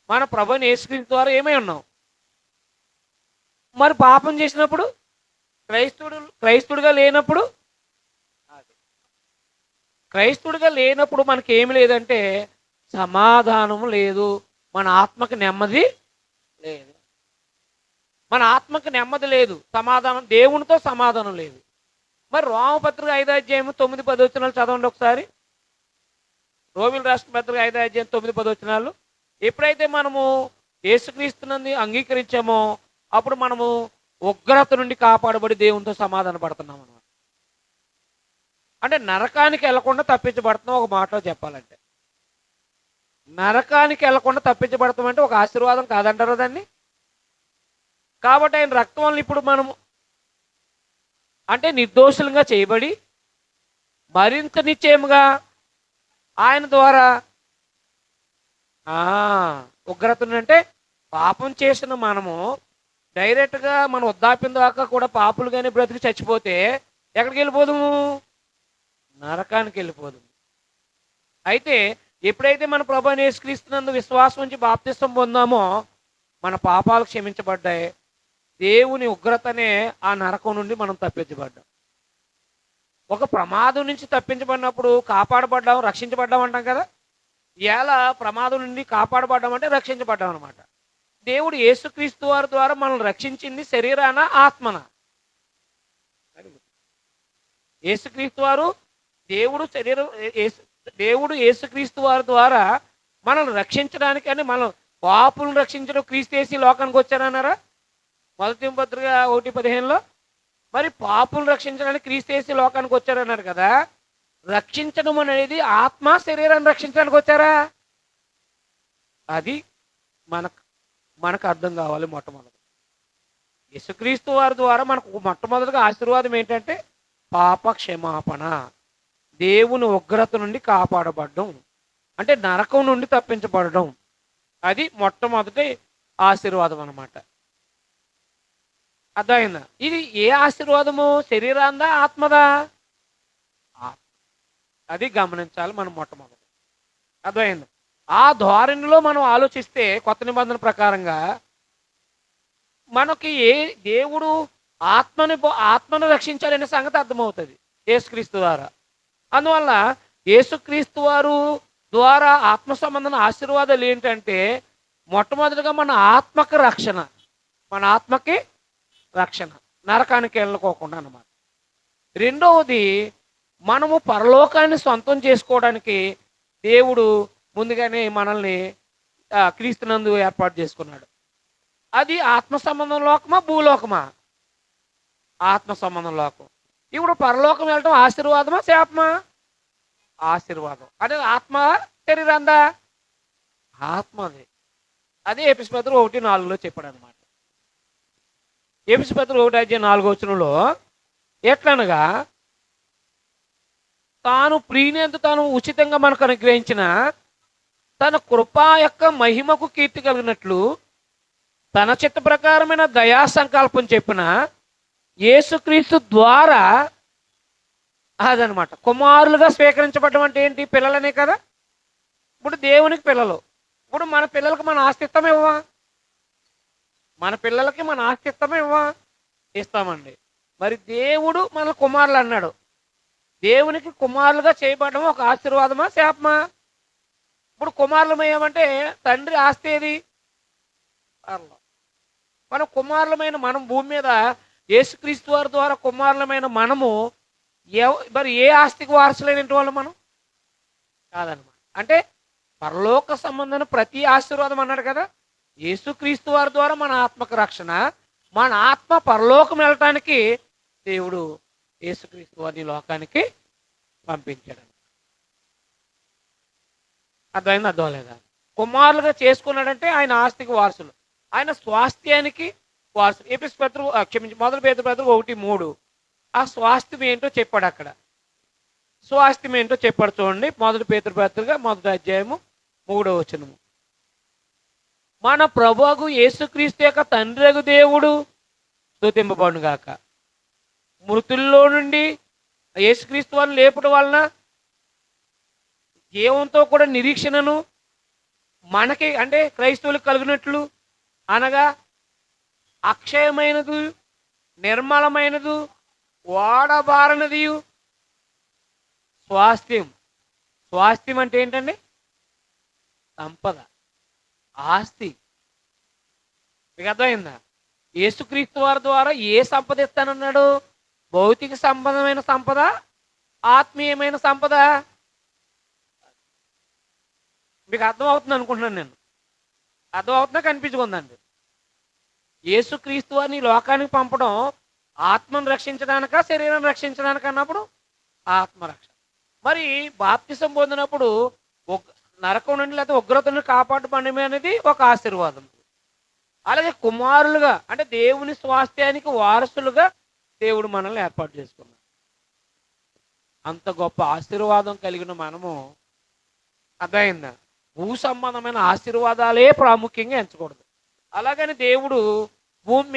మన ప్రభువైన యేసుక్రీస్తు ద్వారా ఏమై ఉన్నాం? మరి పాపం చేసినప్పుడు, క్రైస్తుడుగా లేనప్పుడు, క్రైస్తుడిగా లేనప్పుడు మనకి ఏమి లేదంటే సమాధానం లేదు. మన ఆత్మకి నెమ్మది లేదు. మన ఆత్మకి నెమ్మది లేదు, సమాధానం, దేవునితో సమాధానం లేదు. మరి రోమపత్రిక 5వ అధ్యాయం 9, 10 వచనాలు చదవండి ఒకసారి. రోమిలు రాష్ట్ర పత్రిక 5వ అధ్యాయం 9, 10 వచనాలు. ఎప్పుడైతే మనము యేసుక్రీస్తుని అంగీకరించామో అప్పుడు మనము ఉగ్రత నుండి కాపాడబడి దేవునితో సమాధాన పడుతున్నాం అన్నమాట. అంటే నరకానికి వెళ్లకుండా తప్పించబడుతున్నాం. ఒక మాటలో చెప్పాలంటే నరకానికి వెళ్లకుండా తప్పించబడతాం అంటే ఒక ఆశీర్వాదం కాదంటారా దాన్ని? కాబట్టి ఆయన రక్తం వల్ల ఇప్పుడు మనము అంటే నిర్దోషులుగా చేయబడి మరింత నిశ్చయముగా ఆయన ద్వారా ఉగ్రత అంటే పాపం చేసిన మనము డైరెక్ట్గా మన వృద్ధాప్యం దాకా కూడా పాపులుగానే బ్రతికి చచ్చిపోతే ఎక్కడికి వెళ్ళిపోదుము? నరకానికి వెళ్ళిపోదుము. అయితే ఎప్పుడైతే మన ప్రభువైన యేసుక్రీస్తునందు విశ్వాసం ఉంచి బాప్తిస్వం పొందామో మన పాపాలు క్షమించబడ్డాయి. దేవుని ఉగ్రతనే ఆ నరకం నుండి మనం తప్పించబడ్డాం. ఒక ప్రమాదం నుంచి తప్పించబడినప్పుడు కాపాడబడ్డాం, రక్షించబడ్డాం అంటాం కదా. ఎలా ప్రమాదం నుండి కాపాడబడ్డాం అంటే రక్షించబడ్డాం అనమాట. దేవుడు యేసుక్రీస్తు వారి ద్వారా మనల్ని రక్షించింది శరీరాన, ఆత్మన? యేసుక్రీస్తు వారు దేవుడు యేసుక్రీస్తు వారి ద్వారా మనల్ని రక్షించడానికి, అని మనం పాపులను రక్షించడం క్రీస్తు యేసు లోకానికి వచ్చారన్నారా? మొదటి పత్రిక 1:15లో మరి పాపులను రక్షించడానికి క్రీస్తు యేసు లోకానికి వచ్చారన్నారు కదా. రక్షించడం అనేది ఆత్మ శరీరాన్ని రక్షించడానికి వచ్చారా? అది మనకు అర్థం కావాలి. మొట్టమొదటి యేసుక్రీస్తు వారి ద్వారా మనకు మొట్టమొదటిగా ఆశీర్వాదం ఏంటంటే పాప క్షమాపణ, దేవుని ఉగ్రత నుండి కాపాడబడడం, అంటే నరకం నుండి తప్పించబడడం. అది మొట్టమొదటి ఆశీర్వాదం అన్నమాట. అర్థమైందా? ఇది ఏ ఆశీర్వాదము? శరీరాందా, ఆత్మదా? అది గమనించాలి మనం మొట్టమొదటి. అర్థమైంది? ఆ ధోరణిలో మనం ఆలోచిస్తే కొత్త నిబంధన ప్రకారంగా మనకి దేవుడు ఆత్మను రక్షించాలనే సంగతి అర్థమవుతుంది యేసుక్రీస్తు ద్వారా. అందువల్ల యేసుక్రీస్తు వారు ద్వారా ఆత్మ సంబంధన ఆశీర్వాదాలు ఏంటంటే మొట్టమొదటిగా మన ఆత్మకి రక్షణ, మన ఆత్మకి రక్షణ, నరకానికి వెళ్ళకోకుండా అన్నమాట. రెండవది, మనము పరలోకాన్ని సొంతం చేసుకోవడానికి దేవుడు ముందుగానే మనల్ని క్రీస్తునందు ఏర్పాటు చేసుకున్నాడు. అది ఆత్మ సంబంధం లోకమా, భూలోకమా? ఆత్మ సంబంధం లోకం. ఇప్పుడు పరలోకం వెళ్ళటం ఆశీర్వాదమా, శాపమా? ఆశీర్వాదం. అదే ఆత్మ శరీరందా? ఆత్మది. అదే ఎఫెసీయుల పత్రిక 1:4లో చెప్పాడు అనమాట. ఎఫెసీయుల పత్రిక 1:4 ఎట్లనగా తాను ప్రియనేందు తాను ఉచితంగా మనకు అనుగ్రహించిన తన కృపా యొక్క మహిమకు కీర్తి కలిగినట్లు తన చిత్త ప్రకారమైన దయా సంకల్పం చెప్పిన యేసుక్రీస్తు ద్వారా అదనమాట కుమారులుగా స్వీకరించబడడం. అంటే ఏంటి? పిల్లలనే కదా. ఇప్పుడు దేవునికి పిల్లలు. ఇప్పుడు మన పిల్లలకి మన ఆస్తిత్వం ఇవ్వా? మన పిల్లలకి మన ఆస్తిత్వం ఇవ్వా? ఇస్తామండి. మరి దేవుడు మన కుమారులు అన్నాడు. దేవునికి కుమారులుగా చేయబడడం ఒక ఆశీర్వాదమా, శాపమా? ఇప్పుడు కుమారులమయ్యామంటే తండ్రి ఆస్తి ఏది? మనం కుమారులమైన మనం భూమి మీద యేసుక్రీస్తు వారి ద్వారా కుమారులమైన మనము మరి ఏ ఆస్తికి వారసులైన వాళ్ళు మనం కాదనమాట. అంటే పరలోక సంబంధం ప్రతి ఆశీర్వాదం అన్నాడు కదా. యేసుక్రీస్తు వారి ద్వారా మన ఆత్మకు రక్షణ, మన ఆత్మ పరలోకం వెళ్ళటానికి దేవుడు యేసుక్రీస్తు వారిని లోకానికి పంపించాడు. అర్థమైంది? అర్థం లేదా? కుమారులుగా చేసుకున్నాడంటే ఆయన ఆస్తికి వారసులు, ఆయన స్వాస్థ్యానికి వారసులు. ఎఫెసీయుల పత్రిక క్షమించి మొదటి పేతురు పత్రిక 1:3 ఆ స్వాస్థ్యం ఏంటో చెప్పాడు. అక్కడ స్వాస్థ్యం ఏంటో చెప్పాడు చూడండి. మొదటి పేతురు పత్రిక 1:3 మన ప్రభువు యేసుక్రీస్తు యొక్క తండ్రి దేవుడు స్తుతింపబడును గాక. మృతుల్లో నుండి యేసుక్రీస్తు వారిని లేపడం వలన జీవంతో కూడా నిరీక్షణను మనకి అంటే క్రైస్తవులకు కలిగినట్లు అనగా అక్షయమైనది, నిర్మలమైనది, ఓడబారనిది స్వాస్థ్యం. స్వాస్థ్యం అంటే ఏంటండి? సంపద, ఆస్తి. మీకు అర్థమైందా? యేసుక్రీస్తు వారి ద్వారా ఏ సంపద ఇస్తానన్నాడు? భౌతిక సంబంధమైన సంపద, ఆత్మీయమైన సంపద. మీకు అర్థమవుతుంది అనుకుంటున్నాను నేను. అర్థమవుతుందా కనిపించుకుందండి? యేసుక్రీస్తు వారిని ఈ లోకానికి పంపడం ఆత్మను రక్షించడానికా, శరీరాన్ని రక్షించడానికి అన్నప్పుడు ఆత్మరక్షణ. మరి బాప్తిసం పొందినప్పుడు నరకం నుండి లేదా ఉగ్రత నుండి కాపాడబడడం అనేది ఒక ఆశీర్వాదం. అలాగే కుమారులుగా అంటే దేవుని స్వాస్థ్యానికి వారసులుగా దేవుడు మనల్ని ఏర్పాటు చేసుకున్నాడు. అంత గొప్ప ఆశీర్వాదం కలిగిన మనము, అర్థమైందా, భూ సంబంధమైన ఆశీర్వాదాలే ప్రాముఖ్యంగా ఎంచకూడదు. అలాగని దేవుడు భూమి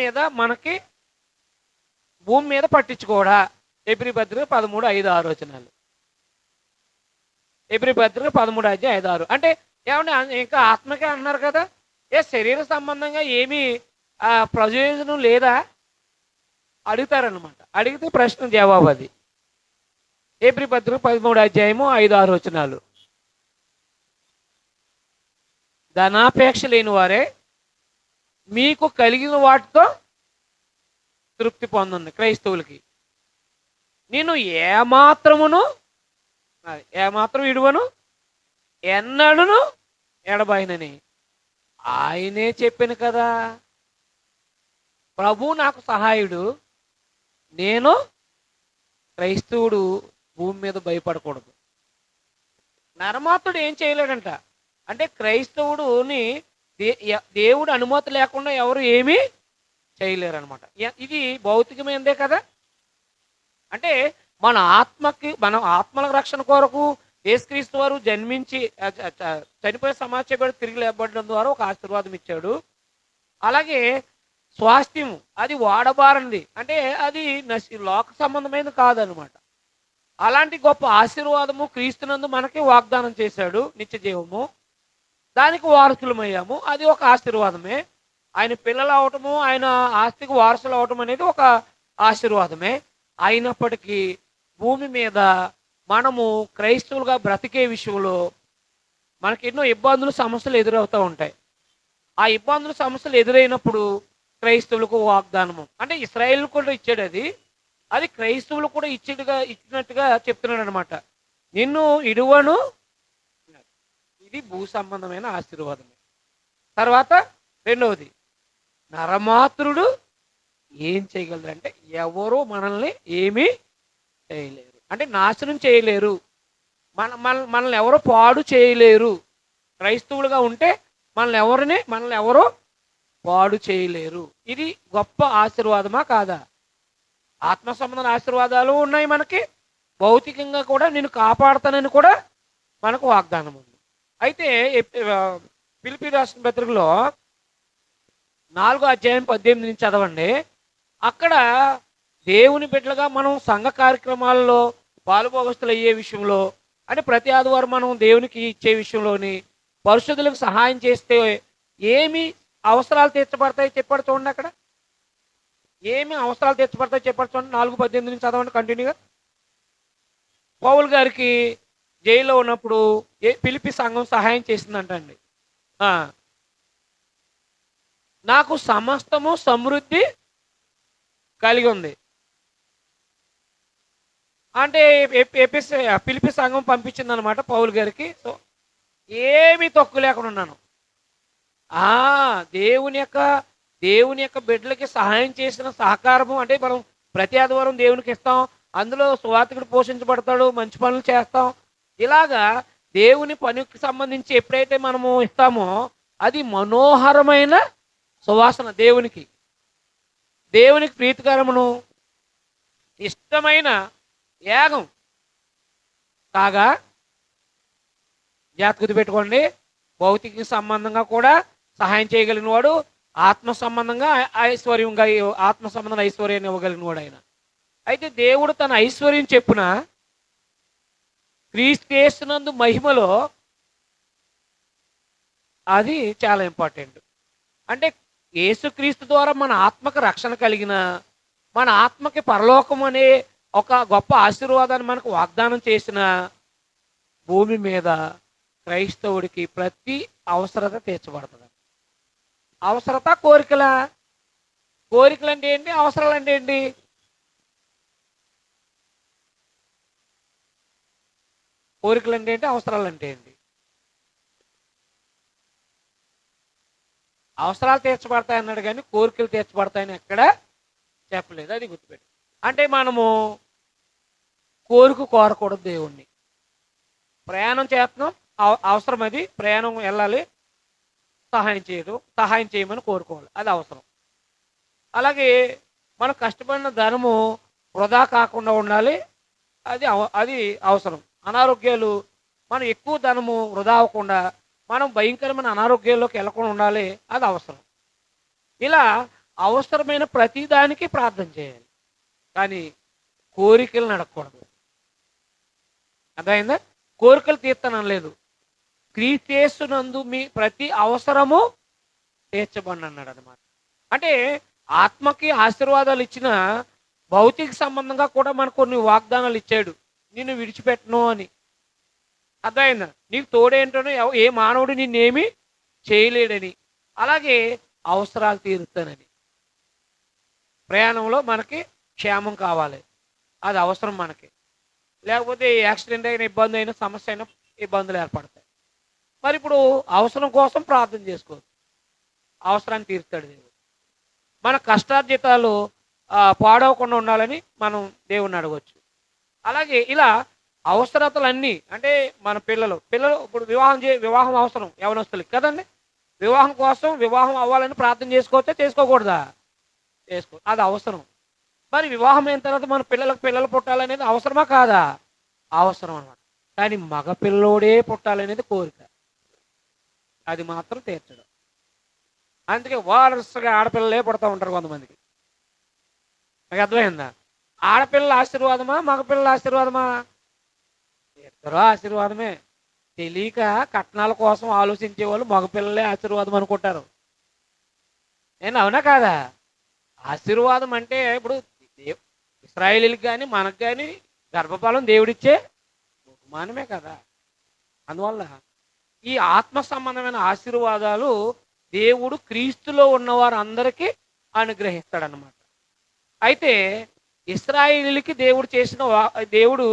మీద పట్టించుకోడా? ఎబ్రీ పత్రిక 13:5-6 వచనాలు. ఎబ్రీ పత్రిక 13:5-6 అంటే ఏమంటే ఇంకా ఆత్మకే అన్నారు కదా, ఏ శరీర సంబంధంగా ఏమీ ప్రయోజనం లేదా అడుగుతారనమాట. అడిగితే ప్రశ్న జవాబు అది. ఎబ్రీ పత్రిక 13:5-6 వచనాలు. ధనాపేక్ష లేని వారే మీకు కలిగిన వాటితో తృప్తి పొందండి. క్రైస్తవులకి నేను ఏమాత్రం విడువను, ఎన్నడను ఎడబాయినని ఆయనే చెప్పాను కదా. ప్రభు నాకు సహాయుడు, నేను క్రైస్తవుడు భూమి మీద భయపడకూడదు. నరమాత్రుడు ఏం చేయలేడంట. అంటే క్రైస్తవుడుని దేవుడు అనుమతి లేకుండా ఎవరు ఏమీ చేయలేరు అనమాట. ఇది భౌతికమైనదే కదా. అంటే మన ఆత్మల రక్షణ కొరకు యేసుక్రీస్తు వారు జన్మించి చనిపోయి సమాజపడి తిరిగి లేపబడడం ద్వారా ఒక ఆశీర్వాదం ఇచ్చాడు. అలాగే స్వాస్థ్యం అది వాడబారంది, అంటే అది లోక సంబంధమైనది కాదనమాట. అలాంటి గొప్ప ఆశీర్వాదము క్రీస్తునందు మనకి వాగ్దానం చేశాడు, నిత్య జీవము. దానికి వారసులమయ్యాము, అది ఒక ఆశీర్వాదమే. ఆయన పిల్లలు అవటము, ఆయన ఆస్తికి వారసులు అవటం అనేది ఒక ఆశీర్వాదమే. అయినప్పటికీ భూమి మీద మనము క్రైస్తవులుగా బ్రతికే విషయంలో మనకి ఎన్నో ఇబ్బందులు, సమస్యలు ఎదురవుతూ ఉంటాయి. ఆ ఇబ్బందులు, సమస్యలు ఎదురైనప్పుడు క్రైస్తవులకు వాగ్దానము అంటే ఇశ్రాయేలు కూడా ఇచ్చాడు, అది క్రైస్తవులు కూడా ఇచ్చినట్టుగా చెప్తున్నాడు అనమాట. నిన్ను ఇడువను. ఇది భూ సంబంధమైన ఆశీర్వాదమే. తర్వాత రెండవది, నరమాత్రుడు ఏం చేయగలరు అంటే ఎవరు మనల్ని ఏమీ చేయలేరు, అంటే నాశనం చేయలేరు. మనల్ని ఎవరో పాడు చేయలేరు. క్రైస్తవులుగా ఉంటే మనల్ని ఎవరో పాడు చేయలేరు. ఇది గొప్ప ఆశీర్వాదమా కాదా? ఆత్మ సంబంధ ఆశీర్వాదాలు ఉన్నాయి మనకి, భౌతికంగా కూడా నేను కాపాడుతానని కూడా మనకు వాగ్దానం ఉంది. అయితే ఫిలిప్పీ రాసిన పత్రికలో 4:18 చదవండి. అక్కడ దేవుని బిడ్డలుగా మనం సంఘ కార్యక్రమాల్లో పాలుభాగస్తులు అయ్యే విషయంలో, అంటే ప్రతి ఆదివారం మనం దేవునికి ఇచ్చే విషయంలోని పరిశుద్ధులకు సహాయం చేస్తే ఏమి అవసరాలు తీర్చబడతాయి చెప్పాడు చూడండి. అక్కడ ఏమి అవసరాలు తీర్చబడతాయి చెప్పాడు చూడండి. 4:18 చదవండి కంటిన్యూగా. పౌలు గారికి జైల్లో ఉన్నప్పుడు ఫిలిప్పీ సంఘం సహాయం చేసిందంటండి. నాకు సమస్తము సమృద్ధి కలిగి ఉంది అంటే ఫిలిప్పీ సంఘం పంపించింది అనమాట పౌలు గారికి. సో ఏమీ తక్కువ లేకుండా ఉన్నాను. దేవుని యొక్క బిడ్డలకి సహాయం చేసిన సహకారము అంటే మనం ప్రతి ఆదివారం దేవునికి ఇస్తాం, అందులో సువార్తికుడు పోషించబడతాడు, మంచి పనులు చేస్తాం. ఇలాగా దేవుని పనికి సంబంధించి ఎప్పుడైతే మనము ఇస్తామో అది మనోహరమైన సువాసన, దేవునికి ప్రీతికరమును ఇష్టమైన యాగం కాగా, జాగ్రత్త పెట్టుకోండి, భౌతిక సంబంధంగా కూడా సహాయం చేయగలిగిన వాడు, ఆత్మ సంబంధంగా ఐశ్వర్యంగా ఆత్మ సంబంధం ఐశ్వర్యాన్ని ఇవ్వగలిగిన వాడు ఆయన. అయితే దేవుడు తన ఐశ్వర్యం చెప్పున క్రీస్తు మహిమలో అది చాలా ఇంపార్టెంట్. అంటే యేసుక్రీస్తు ద్వారా మన ఆత్మకు రక్షణ కలిగిన, మన ఆత్మకి పరలోకం అనే ఒక గొప్ప ఆశీర్వాదాన్ని మనకు వాగ్దానం చేసిన భూమి మీద క్రైస్తవుడికి ప్రతి అవసరత తీర్చబడుతుంది. అవసరత కోరికల, కోరికలు అంటే ఏంటి, అవసరాలు అంటే ఏంటి? కోరికలు అంటే ఏంటి, అవసరాలు అంటే ఏంటి? అవసరాలు తీర్చబడతాయి అన్నాడు కానీ కోరికలు తీర్చబడతాయని ఎక్కడ చెప్పలేదు. అది గుర్తుపెట్టి, అంటే మనము కోరకూడదు దేవుణ్ణి. ప్రయాణం చేస్తున్నాం, అవసరం, అది ప్రయాణం వెళ్ళాలి, సహాయం చేయమని కోరుకోవాలి, అది అవసరం. అలాగే మనం కష్టపడిన ధనము వృధా కాకుండా ఉండాలి, అది అవసరం. అనారోగ్యాలు, మనం ఎక్కువ ధనము వృధా అవ్వకుండా మనం భయంకరమైన అనారోగ్యాల్లోకి వెళ్ళకుండా ఉండాలి, అది అవసరం. ఇలా అవసరమైన ప్రతిదానికి ప్రార్థన చేయాలి, కానీ కోరికలు నడకూడదు. అర్థమైందా? కోరికలు తీర్చనం లేదు. క్రీస్తు మీ ప్రతి అవసరము తీర్చబడి అన్నాడు అనమాట. అంటే ఆత్మకి ఆశీర్వాదాలు ఇచ్చిన భౌతిక సంబంధంగా కూడా మనకు కొన్ని వాగ్దానాలు ఇచ్చాడు. నిన్ను విడిచిపెట్టను అని. అర్థమైందా? నీకు తోడేంటనో ఏ మానవుడు నిన్నేమి చేయలేడని. అలాగే అవసరాలు తీరుతానని. ప్రయాణంలో మనకి క్షేమం కావాలి, అది అవసరం మనకి. లేకపోతే యాక్సిడెంట్ అయిన, ఇబ్బంది అయిన, సమస్య అయిన, ఇబ్బందులు ఏర్పడతాయి. మరి ఇప్పుడు అవసరం కోసం ప్రార్థన చేసుకోవచ్చు, అవసరాన్ని తీరుస్తాడు దేవుడు. మన కష్టార్జితాలు పాడవకుండా ఉండాలని మనం దేవుణ్ణి అడగవచ్చు. అలాగే ఇలా అవసరతలన్నీ, అంటే మన పిల్లలు ఇప్పుడు వివాహం అవసరం యవనస్తులకి కదండి. వివాహం కోసం, వివాహం అవ్వాలని ప్రార్థన చేసుకోవచ్చా, చేసుకోకూడదా? అది అవసరం. మరి వివాహం అయిన తర్వాత మన పిల్లలు పుట్టాలనేది అవసరమా కాదా? అవసరం అన్నమాట. కానీ మగ పిల్లోడే పుట్టాలనేది కోరిక, అది మాత్రం తీర్చడం. అందుకే వరుసగా ఆడపిల్లలే పుడతా ఉంటారు కొంతమందికి. నాకు అర్థమైందా? ఆడపిల్లల ఆశీర్వాదమా, మగపిల్లల ఆశీర్వాదమా? ఇద్దరు ఆశీర్వాదమే. తెలియక కట్నాల కోసం ఆలోచించే వాళ్ళు మగపిల్లలే ఆశీర్వాదం అనుకుంటారు. నేను అవునా కాదా? ఆశీర్వాదం అంటే ఇప్పుడు ఇశ్రాయేలీలకు కానీ మనకు కానీ గర్భఫలం దేవుడిచ్చే బహుమానమే కదా. అందువల్ల ఈ ఆత్మ సంబంధమైన ఆశీర్వాదాలు దేవుడు క్రీస్తులో ఉన్నవారు అందరికీ అనుగ్రహిస్తాడనమాట. అయితే ఇశ్రాయేలీలకి దేవుడు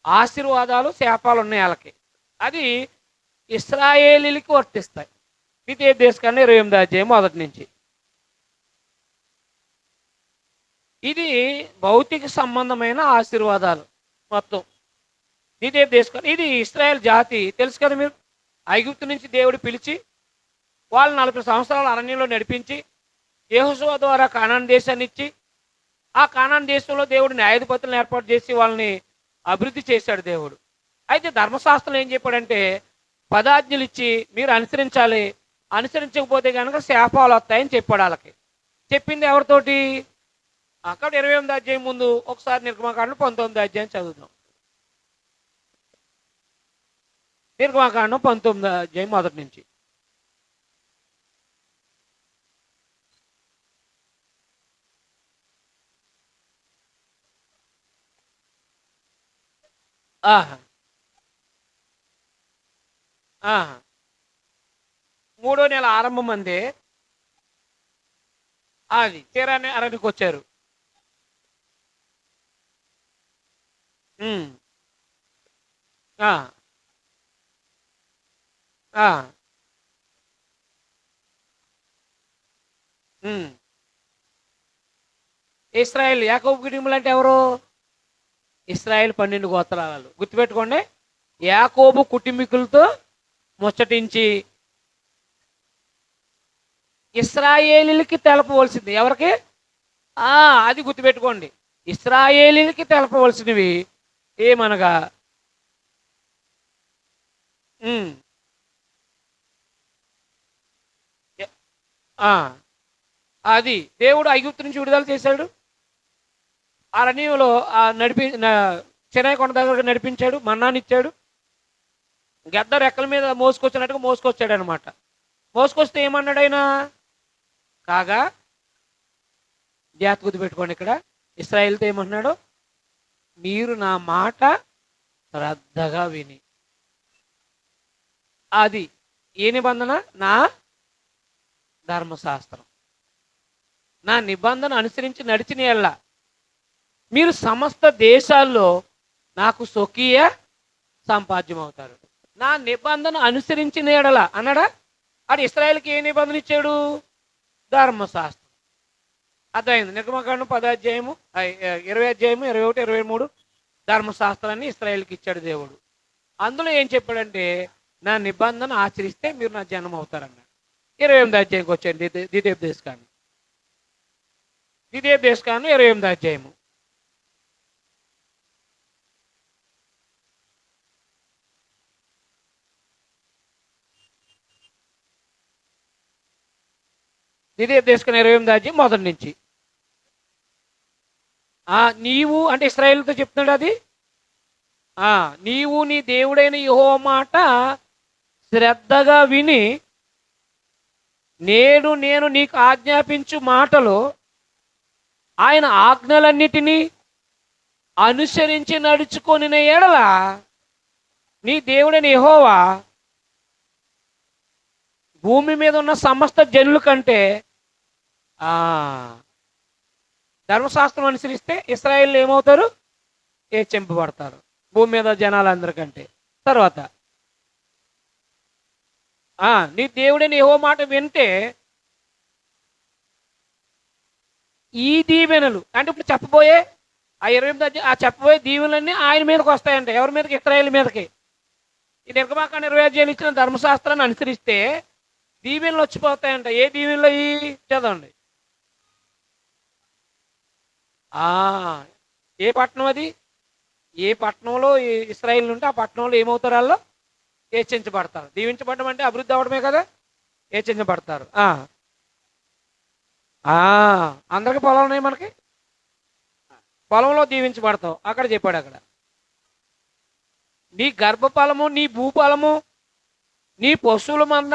ఆశీర్వాదాలు, శాపాలు ఉన్నాయి వాళ్ళకి. అది ఇశ్రాయేలీలకి వర్తిస్తాయి. ద్వితీయోపదేశకాండం 28వ అధ్యాయం 1 నుంచి. ఇది భౌతిక సంబంధమైన ఆశీర్వాదాలు మొత్తం. ద్వితీయోపదేశకాండం, ఇది ఇశ్రాయేల్ జాతి తెలుసు కదా మీరు. ఐగుప్తు నుంచి దేవుడు పిలిచి వాళ్ళు 40 సంవత్సరాల అరణ్యంలో నడిపించి యెహోషువ ద్వారా కానాను దేశాన్ని ఇచ్చి, ఆ కానాను దేశంలో దేవుడు న్యాయాధిపతులను ఏర్పాటు చేసి వాళ్ళని అభివృద్ధి చేశాడు దేవుడు. అయితే ధర్మశాస్త్రం ఏం చెప్పాడంటే 10 ఆజ్ఞలు ఇచ్చి మీరు అనుసరించాలి, అనుసరించకపోతే కనుక శాపాలు వస్తాయని చెప్పాడు వాళ్ళకి. చెప్పింది ఎవరితోటి? అక్కడ 28వ అధ్యాయం ముందు ఒకసారి నిర్గమకాండం 19వ అధ్యాయం చదువుదాం. నిర్గమకాండం 19వ అధ్యాయం 1 నుంచి. ఆహా, ఆహా. 3వ నెల ఆరంభం అందే అది తీరాన్ని అరణ్యకు వచ్చారు. ఆ, ఆ, ఇశ్రాయేల్ యాకోబు కుటుంబం అంటే ఎవరు? ఇశ్రాయేల్ 12 గోత్రాలు. గుర్తుపెట్టుకోండి. యాకోబు కుటుంబీకులతో ముచ్చటించి ఇశ్రాయేలీలకి తెలపవలసింది ఎవరికి? అది గుర్తుపెట్టుకోండి. ఇశ్రాయేలీలకి తెలపవలసినవి ఏమనగా అది దేవుడు ఐగుప్తు నుంచి విడుదల చేశాడు. అరణ్యంలో సినాయి కొండ దగ్గరకు నడిపించాడు, మన్నానిచ్చాడు. గద్ద రెక్కల మీద మోసుకొచ్చినట్టుగా మోసుకొచ్చాడు అనమాట. మోసుకొస్తే ఏమన్నాడు ఆయన? కాగా జాగ్రత్త గుర్తుపెట్టుకోండి, ఇక్కడ ఇశ్రాయేలుతో ఏమన్నాడు? మీరు నా మాట శ్రద్ధగా విని, అది ఏ నిబంధన? నా ధర్మశాస్త్రం, నా నిబంధన అనుసరించి నడిచిన ఎల్ల మీరు సమస్త దేశాల్లో నాకు స్వకీయ సంపాద్యం అవుతారు. నా నిబంధన అనుసరించిన ఎడల అన్నాడా? అది ఇశ్రాయేలుకి ఏ నిబంధన ఇచ్చాడు? ధర్మశాస్త్రం. అర్థమైంది. నిర్గమకాండం 10 అధ్యాయము 20 అధ్యాయము 21, 23 ధర్మశాస్త్రాన్ని ఇశ్రాయేలుకి ఇచ్చాడు దేవుడు. అందులో ఏం చెప్పాడంటే, నా నిబంధన ఆచరిస్తే మీరు నా జనం అవుతారన్నాడు. 28 అధ్యాయంకి వచ్చాడు. ద్వితీయోపదేశకాండం 28 అధ్యాయము. ద్వితీయోపదేశకాండం 28 అధ్యాయం మొదటి నుంచి. నీవు అంటే ఇశ్రాయేలుతో చెప్తున్నాడు అది. నీవు నీ దేవుడైన యెహోవా మాట శ్రద్ధగా విని నేను నీకు ఆజ్ఞాపించు మాటలు ఆయన ఆజ్ఞలన్నిటినీ అనుసరించి నడుచుకొని ఎడల నీ దేవుడైన యెహోవా భూమి మీద ఉన్న సమస్త జనుల కంటే ధర్మశాస్త్రం అనుసరిస్తే ఇశ్రాయేలు ఏమవుతారు? హెచ్చింపబడతారు భూమి మీద జనాలందరికంటే. తర్వాత నీ దేవుడైన యెహోవా మాట వింటే ఈ దీవెనలు అంటే ఇప్పుడు చెప్పబోయే 28 చెప్పబోయే దీవెనలన్నీ ఆయన మీదకి వస్తాయంట. ఎవరి మీదకి? ఇశ్రాయేలు మీదకి. ఈ నిర్గమాకాండం 20 అధ్యాయాలు ఇచ్చిన ధర్మశాస్త్రాన్ని అనుసరిస్తే దీవెనలు వచ్చిపోతాయంట. ఏ దీవెనలు? చదవండి. ఏ పట్టణం అది? ఏ పట్టణంలో ఇశ్రాయేలు ఉంటే ఆ పట్టణంలో ఏమవుతారు? వాళ్ళు హెచ్చించబడతారు. దీవించబడడం అంటే అభివృద్ధి అవడమే కదా. హెచ్చించబడతారు. అందరికి పొలం ఉన్నాయి, మనకి పొలంలో దీవించబడతావు. అక్కడ చెప్పాడు, అక్కడ నీ గర్భఫలము, నీ భూఫలము, నీ పశువుల మంద,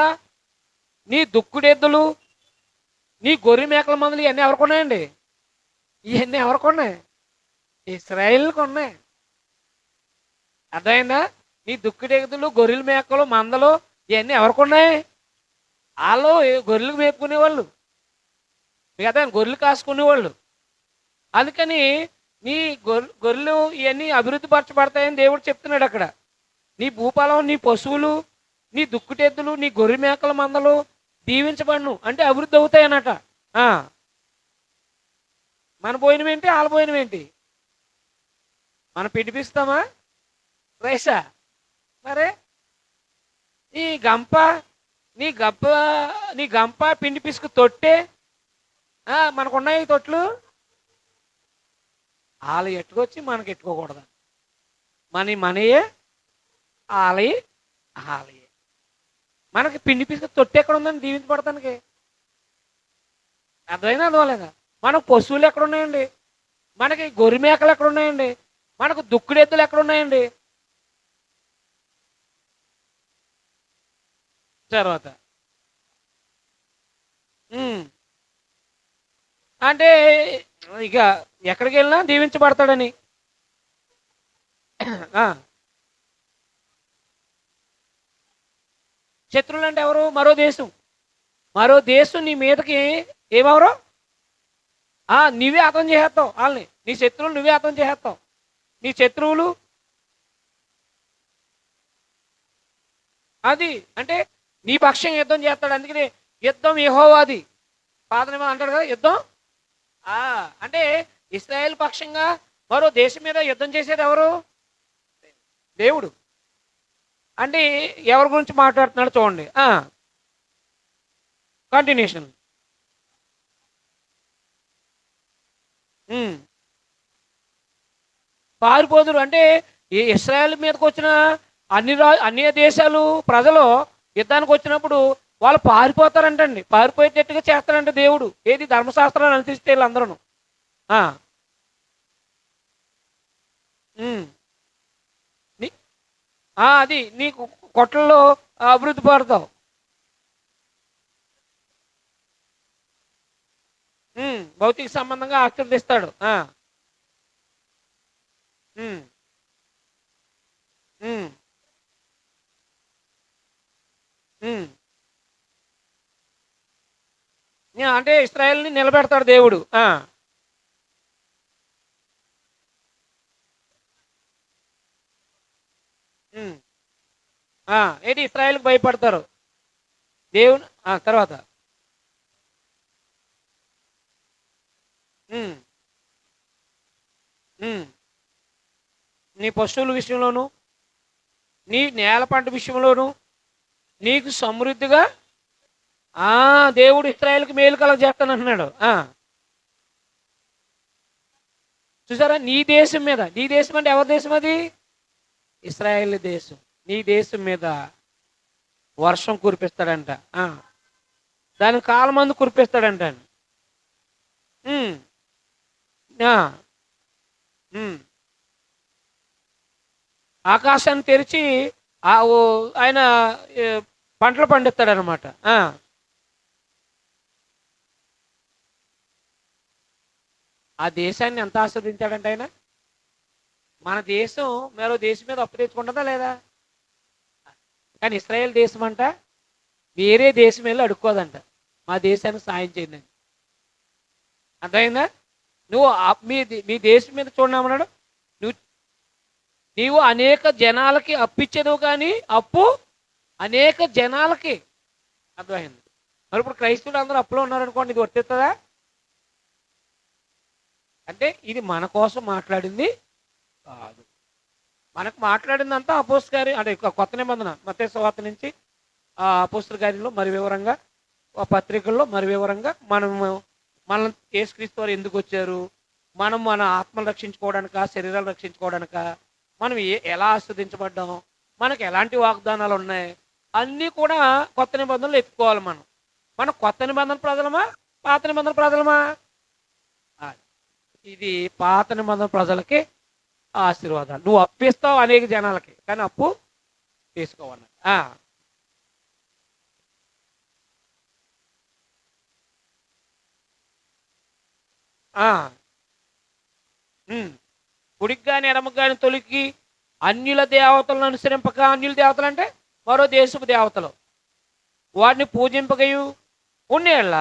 నీ దుక్కుడెద్దులు, నీ గొర్రె మేకల మందులు ఇవన్నీ ఎవరికి ఉన్నాయండి? ఇవన్నీ ఎవరికి ఉన్నాయి? ఇశ్రాయేలుకి ఉన్నాయి. అర్థమైందా? నీ దుక్కుడెద్దులు, గొర్రెల మేకలు, మందలు ఇవన్నీ ఎవరికి ఉన్నాయి? వాళ్ళు గొర్రెలకు మేపుకునేవాళ్ళు కదా, గొర్రెలు కాసుకునేవాళ్ళు. అందుకని నీ గొర్రెలు ఇవన్నీ అభివృద్ధి పరచబడతాయని దేవుడు చెప్తున్నాడు అక్కడ. నీ భూపాలం, నీ పశువులు, నీ దుక్కుటెద్దులు, నీ గొర్రె మేకల మందలు దీవించబడును అంటే అభివృద్ధి అవుతాయన్నట. మన పోయినవేంటి? వాళ్ళ పోయినవేంటి? మనం పిడిపిస్తామా రైసా? మరే నీ గంప పిండి పిసుకు తొట్టే మనకున్నాయి తొట్లు. వాళ్ళు ఎట్టుకొచ్చి మనకి ఎట్టుకోకూడదు. మనయే ఆలయే. మనకి పిండి పిసుకు తొట్టి ఎక్కడ ఉందండి దీవించబడతానికి? అర్థమైనా అర్థమలేదా? మనకు పశువులు ఎక్కడ ఉన్నాయండి? మనకి గొర్రె మేకలు ఎక్కడ ఉన్నాయండి? మనకు దుక్కుడెద్దులు ఎక్కడ ఉన్నాయండి? తర్వాత అంటే ఇక ఎక్కడికి వెళ్ళినా దీవించబడతాడని. శత్రువులు అంటే ఎవరు? మరో దేశం నీ మీదకి ఏమెవరో నువ్వే హతం చేసేస్తావు వాళ్ళని. నీ శత్రువులు నువ్వే హతం చేసేస్తావు. నీ శత్రువులు అది అంటే నీ పక్షం యుద్ధం చేస్తాడు. అందుకని యుద్ధం యెహోవాది. పాదనేమో అంటాడు కదా యుద్ధం. అంటే ఇశ్రాయేల్ పక్షంగా మరో దేశం మీద యుద్ధం చేసేది ఎవరు? దేవుడు. అంటే ఎవరి గురించి మాట్లాడుతున్నాడు చూడండి. కంటిన్యూషన్. పారిపోదురు అంటే ఇశ్రాయేల్ మీదకి వచ్చిన అన్ని దేశాలు ప్రజలు యుద్ధానికి వచ్చినప్పుడు వాళ్ళు పారిపోతారంటండి. పారిపోయేటట్టుగా చేస్తారంట దేవుడు. ఏది? ధర్మశాస్త్రాన్ని అనుసరిస్తే వీళ్ళందరూ ఉమ్. నీ అది నీకు కొట్లలో అభివృద్ధి పడతావు. భౌతిక సంబంధంగా ఆశీర్వదిస్తాడు. ఉమ్, ఉమ్, ఉమ్. అంటే ఇశ్రాయేలుని నిలబెడతాడు దేవుడు. ఉమ్. ఏంటి ఇశ్రాయేల్కి భయపడతారు దేవుని తర్వాత. ఉమ్, ఉమ్. నీ పశువుల విషయంలోను, నీ నేల పంట విషయంలోను నీకు సమృద్ధిగా దేవుడు ఇశ్రాయేలుకి మేలు కలగ చేస్తానంటున్నాడు. చూసారా, నీ దేశం మీద, నీ దేశం అంటే ఎవరి దేశం అది? ఇశ్రాయేల్ దేశం. నీ దేశం మీద వర్షం కురిపిస్తాడంట. దాని కాలమందు కురిపిస్తాడంట. ఉమ్, ఆ, ఉమ్. ఆకాశాన్ని తెరిచి ఆయన పంటలు పండిస్తాడనమాట. ఆ దేశాన్ని ఎంత ఆస్వాదించాడంటే ఆయన. మన దేశం మరో దేశం మీద అప్పు తెచ్చుకుంటుందా లేదా? కానీ ఇశ్రాయేల్ దేశం అంట వేరే దేశం వెళ్ళి అడుక్కోదంట మా దేశానికి సాయం చేయండి. అర్థమైందా? నువ్వు మీ దేశం మీద చూడమన్నాడు. నీవు అనేక జనాలకి అప్పిచ్చేది, కానీ అప్పు అనేక జనాలకి. అర్థమైంది? మరి ఇప్పుడు క్రైస్తవులు అందరూ అప్పులో ఉన్నారనుకోండి, ఇది వర్తిస్తుందా? అంటే ఇది మన కోసం మాట్లాడింది కాదు. మనకు మాట్లాడిందంతా అపోస్తల కార్యం, అంటే కొత్త నిబంధన మత్తయి సువార్త నుంచి అపోస్తల కార్యంలో మరి వివరంగా, పత్రికల్లో మరి వివరంగా మనం యేసుక్రీస్తు వారు ఎందుకు వచ్చారు, మనం మన ఆత్మలు రక్షించుకోవడానిక, శరీరాలు రక్షించుకోవడానిక, మనం ఎలా ఆస్వాదించబడ్డాం, మనకు ఎలాంటి వాగ్దానాలు ఉన్నాయి, అన్నీ కూడా కొత్త నిబంధనలు ఎత్తుకోవాలి. మనం కొత్త నిబంధన ప్రజలమా, పాత నిబంధన ప్రజలమా? ఇది పాత నిబంధన ప్రజలకి ఆశీర్వాదాలు. నువ్వు అప్పిస్తావు అనేక జనాలకి, కానీ అప్పు తీసుకోవాలి. కుడికి కానీ ఎడమకు కానీ తొలికి అన్యుల దేవతలను అనుసరింపక, అన్యుల దేవతలు అంటే మరో దేశపు దేవతలు, వాటిని పూజింపగయు ఉండేళ్ళ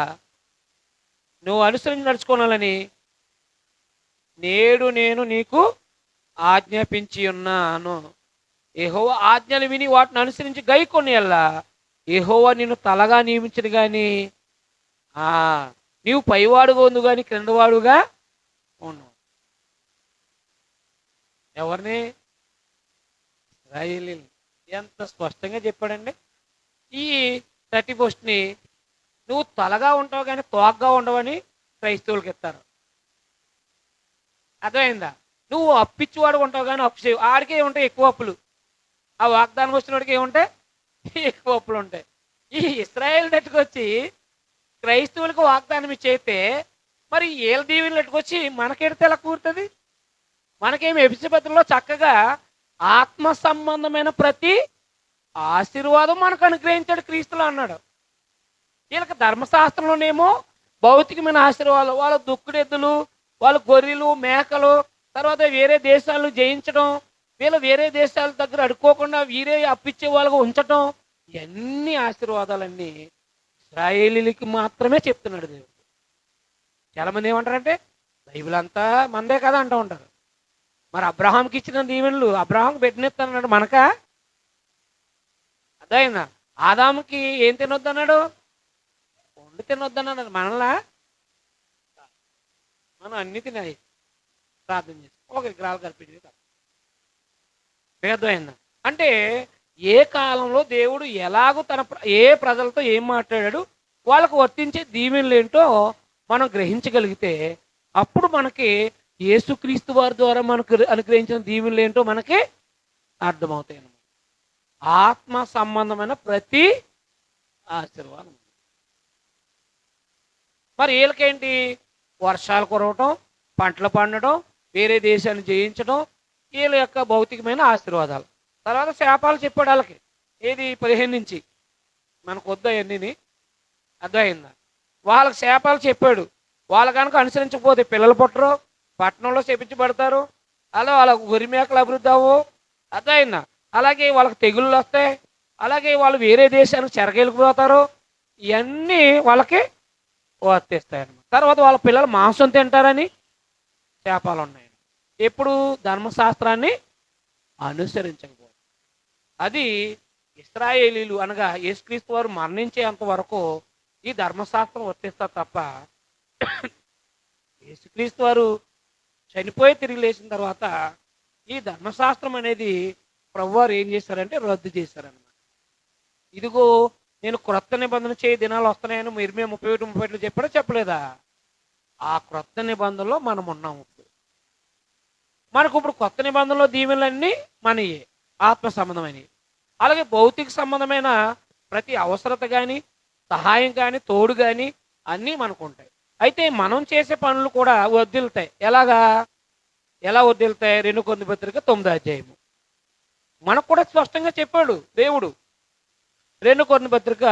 నువ్వు అనుసరించి నడుచుకోవాలని నేడు నేను నీకు ఆజ్ఞాపించి ఉన్నాను. యెహోవా ఆజ్ఞలు విని వాటిని అనుసరించి గైకొనేళ్ళ యెహోవా నిన్ను తలగా నియమించను కానీ నీవు పైవాడుగా ఉంది కానీ క్రిందవాడుగా ఉన్నావు. ఎవరిని? ఇశ్రాయేలీయుల్ని. ఎంత స్పష్టంగా చెప్పాడండి. ఈ 31ని నువ్వు తలగా ఉంటావు కానీ తోకగా ఉండవని క్రైస్తవులకి ఇస్తారు. అర్థమైందా? నువ్వు అప్పిచ్చివాడు ఉంటావు కానీ అప్పు చేయవు. ఆడికే ఉంటాయి ఎక్కువ అప్పులు. ఆ వాగ్దానం వచ్చిన వాడికి ఏముంటాయి? ఎక్కువ అప్పులు ఉంటాయి. ఈ ఇశ్రాయేల్ నెట్టుకొచ్చి క్రైస్తవులకు వాగ్దానం ఇచ్చేస్తే మరి ఏళ్ళ దీవెనలు నెట్టుకొచ్చి మనకెడితే ఎలా కూరుతుంది? మనకేమి ఎఫెసీపత్రికలో చక్కగా ఆత్మ సంబంధమైన ప్రతి ఆశీర్వాదం మనకు అనుగ్రహించాడు క్రీస్తులో అన్నాడు. వీళ్ళకి ధర్మశాస్త్రంలోనేమో భౌతికమైన ఆశీర్వాదాలు, వాళ్ళ దుక్కుడెద్దులు, వాళ్ళ గొర్రెలు, మేకలు, తర్వాత వేరే దేశాలను జయించడం, వీళ్ళు వేరే దేశాల దగ్గర అడుక్కోకుండా వీరే అప్పిచ్చే వాళ్ళకు ఉంచటం, ఇవన్నీ ఆశీర్వాదాలన్నీ ఇశ్రాయేలీయులకి మాత్రమే చెప్తున్నాడు దేవుడు. చాలామంది ఏమంటారంటే బైబిల్ అంతా మందే కదా అంటూ ఉంటారు. మరి అబ్రహాంకి ఇచ్చిన దీవెనలు అబ్రహాంకి పెట్టినెత్తన్నాడు, మనక అర్థమైందా? ఆదాముకి ఏం తినొద్దన్నాడు? వండు తినొద్దన్నాడు. మనలా మనం అన్ని తినాయి ప్రార్థన చేసి ఒక విగ్రహాలు కల్పించి అర్థమైందా? అంటే ఏ కాలంలో దేవుడు ఎలాగో ఏ ప్రజలతో ఏం మాట్లాడాడు, వాళ్ళకు వర్తించే దీవెనలు ఏంటో మనం గ్రహించగలిగితే అప్పుడు మనకి యేసుక్రీస్తు వారి ద్వారా మనకు అనుగ్రహించిన దీవెనలు ఏంటో మనకి అర్థమవుతాయి అన్నమాట. ఆత్మ సంబంధమైన ప్రతి ఆశీర్వాదం. మరి వీళ్ళకేంటి? వర్షాలు కురవటం, పంటలు పండడం, వేరే దేశాన్ని జయించడం, వీళ్ళ యొక్క భౌతికమైన ఆశీర్వాదాలు. తర్వాత శాపాలు చెప్పాడు వాళ్ళకి. ఏది 15 నుంచి మనకు వద్దు అవన్నీ. అర్థమైందా? వాళ్ళకి శాపాలు చెప్పాడు. వాళ్ళు కనుక అనుసరించకపోతే పిల్లలు పుట్టరు, పట్టణంలో శపించబడతారు, అలా వాళ్ళకు గొర్రె మేకలు అభివృద్ధి అవ్వవు. అర్థమైందా? అలాగే వాళ్ళకి తెగుళ్ళు వస్తాయి, అలాగే వాళ్ళు వేరే దేశానికి చెరగెళ్ళిపోతారు. ఇవన్నీ వాళ్ళకి వర్తిస్తాయన్నమాట. తర్వాత వాళ్ళ పిల్లలు మాంసం తింటారని శాపాలు ఉన్నాయి. ఎప్పుడు ధర్మశాస్త్రాన్ని అనుసరించకపోతే. అది ఇశ్రాయేలీలు అనగా యేసుక్రీస్తు వారు మరణించేంత వరకు ఈ ధర్మశాస్త్రం వర్తిస్తారు తప్ప యేసుక్రీస్తు వారు చనిపోయి తిరిగి లేచిన తర్వాత ఈ ధర్మశాస్త్రం అనేది ప్రభువారు ఏం చేశారంటే రద్దు చేశారనమాట. ఇదిగో నేను క్రొత్త నిబంధన చేయ దినాలు వస్తున్నాయని ఇర్మియా 31:32 చెప్పాడో చెప్పలేదా? ఆ క్రొత్త నిబంధనలో మనం ఉన్నాము. మనకు ఇప్పుడు కొత్త నిబంధనలో దీవెనలన్నీ మనయే, ఆత్మ సంబంధమైనవి. అలాగే భౌతిక సంబంధమైన ప్రతి అవసరత కానీ, సహాయం కానీ, తోడు కానీ అన్నీ మనకు ఉంటాయి. అయితే మనం చేసే పనులు కూడా వర్ధిల్లుతాయి. ఎలా వర్ధిల్లుతాయి? 2 కొరింథీ పత్రిక 9వ అధ్యాయము మనకు కూడా స్పష్టంగా చెప్పాడు దేవుడు. 2 కొరింథీ పత్రిక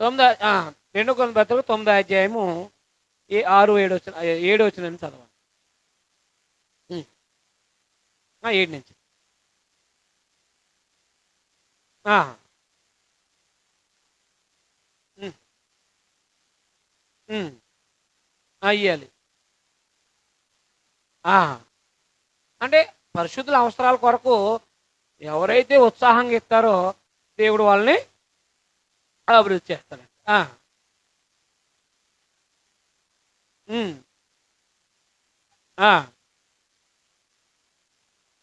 2 కొరింథీ పత్రిక 9వ అధ్యాయము 6, 7 వచనాన్ని చదవండి. 7 నుంచి ఇయ్యాలి. అంటే పరిశుద్ధుల అవసరాల కొరకు ఎవరైతే ఉత్సాహంగా ఇస్తారో దేవుడు వాళ్ళని అభివృద్ధి చేస్తారండి.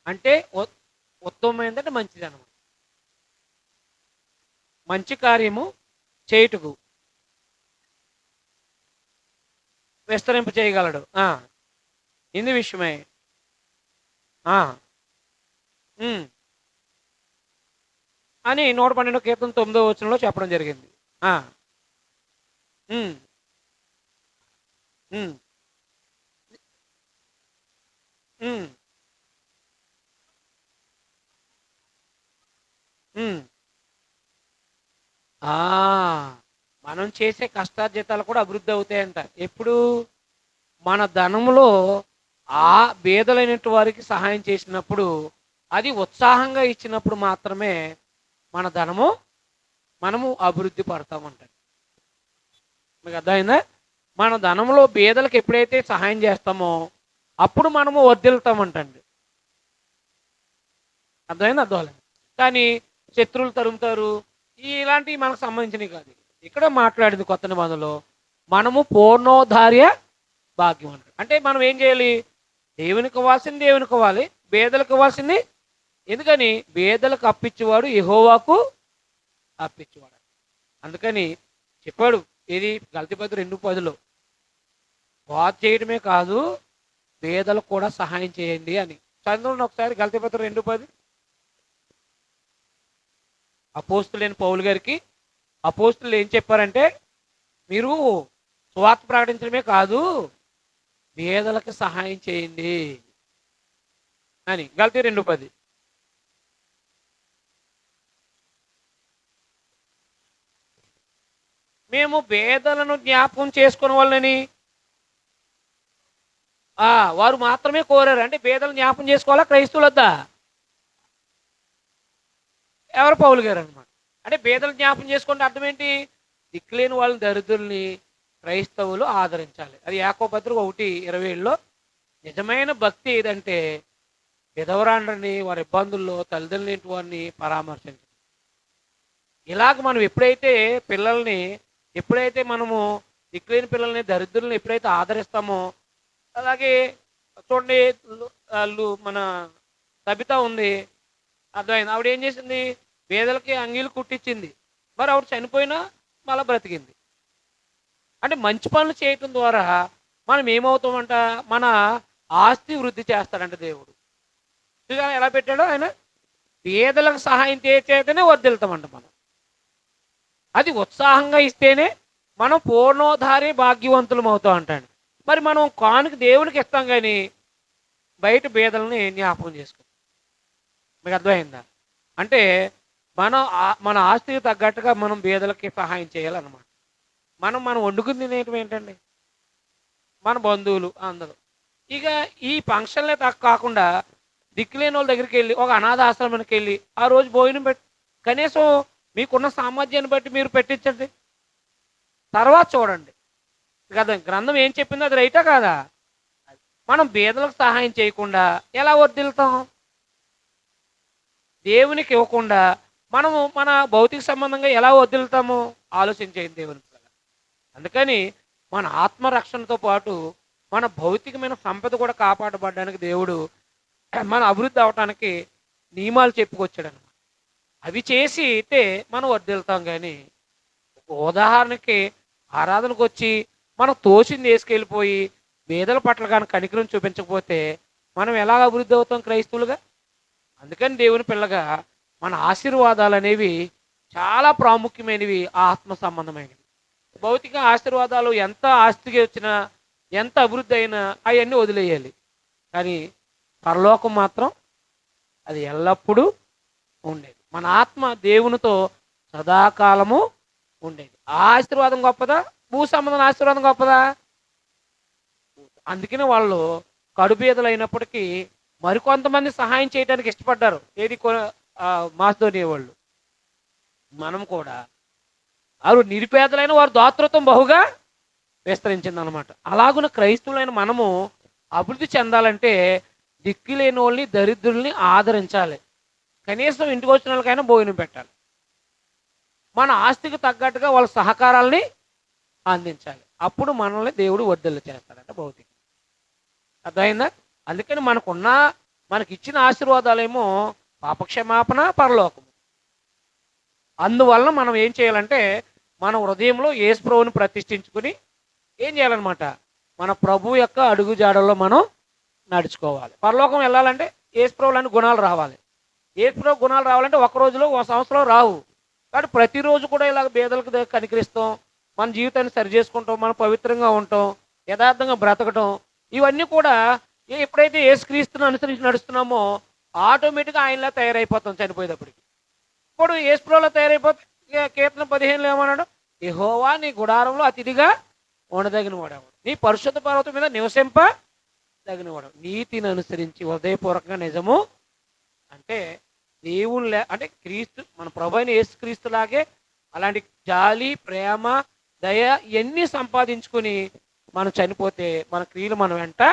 అంటే ఉత్తమమైందంటే మంచిది అన్నమాట. మంచి కార్యము చేయుటకు విస్తరింప చేయగలడు. ఇందు విషయమై అని 112 కీర్తన 9వ వచనంలో చెప్పడం జరిగింది. మనం చేసే కష్టార్జితాలు కూడా అభివృద్ధి అవుతాయంట. ఎప్పుడు? మన ధనములో ఆ బేదలైనటువంటి వారికి సహాయం చేసినప్పుడు, అది ఉత్సాహంగా ఇచ్చినప్పుడు మాత్రమే మన ధనము మనము అభివృద్ధి పడతామంట. మీకు అర్థమైందా? మన ధనంలో బేదలకు ఎప్పుడైతే సహాయం చేస్తామో అప్పుడు మనము వర్ధిల్తామంటండి. అర్థమైంది? అర్థం. కానీ శత్రువులు తరుముతారు, ఇలాంటివి మనకు సంబంధించినవి కాదు. ఇక్కడ మాట్లాడింది కొత్త నిబంధనలో మనము పూర్ణోద్ధార్య భాగ్యం అంటారు. అంటే మనం ఏం చేయాలి? దేవునికి ఇవ్వాల్సింది దేవునికి ఇవ్వాలి, బేదలకు ఇవ్వాల్సింది. ఎందుకని? బేదలకు అప్పించేవాడు యెహోవాకు అప్పించేవాడు. అందుకని చెప్పాడు. ఇది గలతీ పత్రిక 2:10 బాధ చేయడమే కాదు పేదలకు కూడా సహాయం చేయండి అని. చదవండి ఒకసారి గలతీ పత్రిక 2:10. అపోస్తులైన పౌలు గారికి అపోస్తులు ఏం చెప్పారంటే, మీరు సువార్త ప్రకటించడమే కాదు పేదలకు సహాయం చేయండి అని. గలతీ 2:10. మేము పేదలను జ్ఞాపకం చేసుకునే వాళ్ళని వారు మాత్రమే కోరారు. అంటే పేదలను జ్ఞాపకం చేసుకోవాలా క్రైస్తవులు వద్దా? ఎవరు? పౌలు గారు అనమాట. అంటే పేదలు జ్ఞాపకం చేసుకుంటే అర్థం ఏంటి? దిక్కులేని వాళ్ళని, దరిద్రుల్ని క్రైస్తవులు ఆదరించాలి. అది యాకోబు పత్రిక 1:27లో నిజమైన భక్తి ఏదంటే విధవరాండ్రని, వారి ఇబ్బందుల్లో తల్లిదండ్రులు లేని వారిని పరామర్శించాలి. ఇలాగ మనం ఎప్పుడైతే మనము దిక్కులేని పిల్లల్ని, దరిద్రుల్ని ఎప్పుడైతే ఆదరిస్తామో, అలాగే చూడండి మన సబిత ఉంది, అర్థమైంది. ఆవిడ ఏం చేసింది? పేదలకి అంగీలు కుట్టించింది. మరి ఆవిడ చనిపోయినా మళ్ళీ బ్రతికింది. అంటే మంచి పనులు చేయటం ద్వారా మనం ఏమవుతామంట? మన ఆస్తి వృద్ధి చేస్తాడంట దేవుడు. చూసారా ఎలా పెట్టాడో ఆయన? పేదలకు సహాయం చేస్తేనే వర్ధిల్తామంట మనం. అది ఉత్సాహంగా ఇస్తేనే మనం పూర్ణోధారి భాగ్యవంతులం అవుతాం అంటాడు. మరి మనం కానుక దేవునికి ఇస్తాం కానీ బయట బీదలని జ్ఞాపకం చేసుకోం. మీకు అర్థమైందా? అంటే మన ఆస్తికి తగ్గట్టుగా మనం బీదలకి సహాయం చేయాలన్నమాట. మనం వండుకుని తినేయటం ఏంటండి? మన బంధువులు అందరూ. ఇక ఈ ఫంక్షన్లే కాకుండా దిక్కులేని వాళ్ళ దగ్గరికి వెళ్ళి, ఒక అనాథ ఆశ్రమానికి వెళ్ళి ఆ రోజు భోజనం పెట్టి కనీసం మీకున్న సామర్థ్యాన్ని బట్టి మీరు పెట్టించండి. తర్వాత చూడండి కదా గ్రంథం ఏం చెప్పిందో అది రైటా కాదా? మనం బీదలకు సహాయం చేయకుండా ఎలా వర్ధిల్తాం? దేవునికి ఇవ్వకుండా మనము మన భౌతిక సంబంధంగా ఎలా వర్ధిల్తాము? ఆలోచించేయండి దేవుని పిల్లలు. అందుకని మన ఆత్మరక్షణతో పాటు మన భౌతికమైన సంపద కూడా కాపాడబడడానికి దేవుడు మన అభివృద్ధి అవటానికి నియమాలు చెప్పుకొచ్చాడు అనమాట. అవి చేసి అయితే మనం వర్ధిల్తాం. కానీ ఉదాహరణకి ఆరాధనకు వచ్చి మనం తోచింది వేసుకెళ్ళిపోయి పేదల పట్ల కానీ కనికరం చూపించకపోతే మనం ఎలా అభివృద్ధి అవుతాం క్రైస్తవులుగా? అందుకని దేవుని పిల్లగా మన ఆశీర్వాదాలు అనేవి చాలా ప్రాముఖ్యమైనవి, ఆత్మ సంబంధమైనవి. భౌతిక ఆశీర్వాదాలు ఎంత ఆస్తికి వచ్చినా ఎంత అభివృద్ధి అయినా అవన్నీ వదిలేయాలి. కానీ పరలోకం మాత్రం అది ఎల్లప్పుడూ ఉండేది. మన ఆత్మ దేవునితో సదాకాలము ఉండేది. ఆ ఆశీర్వాదం గొప్పదా? భూ సంబంధం ఆశీర్వాదం గొప్పదా? అందుకనే వాళ్ళు కడుపేదలు అయినప్పటికీ మరికొంతమంది సహాయం చేయడానికి ఇష్టపడ్డారు. ఏది మాసిదోనియా వాళ్ళు. మనం కూడా వారు నిరుపేదలైన వారు దాతృత్వం బహుగా విస్తరించింది అనమాట. అలాగున క్రైస్తవులైన మనము అభివృద్ధి చెందాలంటే దిక్కులేని వాళ్ళని, దరిద్రుల్ని ఆదరించాలి. కనీసం ఇంటికి వచ్చిన వాళ్ళకైనా భోజనం పెట్టాలి. మన ఆస్తికి తగ్గట్టుగా వాళ్ళ సహకారాలని అందించాలి. అప్పుడు మనల్ని దేవుడు వర్ధిల్ల చేస్తాడంట భౌతిక. అర్థమైందా? అందుకని మనకి ఇచ్చిన ఆశీర్వాదాలేమో పాపక్షమాపణ, పరలోకము. అందువలన మనం ఏం చేయాలంటే మన హృదయంలో యేసు ప్రభువుని ప్రతిష్ఠించుకుని ఏం చేయాలన్నమాట? మన ప్రభు యొక్క అడుగు జాడల్లో మనం నడుచుకోవాలి. పరలోకం వెళ్ళాలంటే యేసు ప్రభువులని గుణాలు రావాలి. యేసు ప్రభు గుణాలు రావాలంటే ఒక రోజులో, ఒక సంవత్సరం రావు. కాబట్టి ప్రతిరోజు కూడా ఇలాగ పేదలకు కనికరిస్తాం, మన జీవితాన్ని సరి చేసుకుంటాం, మనం పవిత్రంగా ఉంటాం, యథార్థంగా బ్రతకటం, ఇవన్నీ కూడా ఎప్పుడైతే యేసుక్రీస్తుని అనుసరించి నడుస్తున్నామో ఆటోమేటిక్గా ఆయనలా తయారైపోతాం చనిపోయేటప్పటికి. ఇప్పుడు యేసుప్రభువులా తయారైపోతే కీర్తన 15లో ఏమన్నాడు? యెహోవా నీ గుడారంలో అతిథిగా ఉండదగిన వాడేవాడు, నీ పరిశుద్ధ పర్వతం మీద నివసింపదగిన వాడు, నీతిని అనుసరించి హృదయపూర్వకంగా నిజము. అంటే దేవుని అంటే క్రీస్తు, మన ప్రభు అయిన యేసుక్రీస్తులాగే అలాంటి జాలి, ప్రేమ, దయ ఇవన్నీ సంపాదించుకుని మనం చనిపోతే మన క్రియలు మన వెంట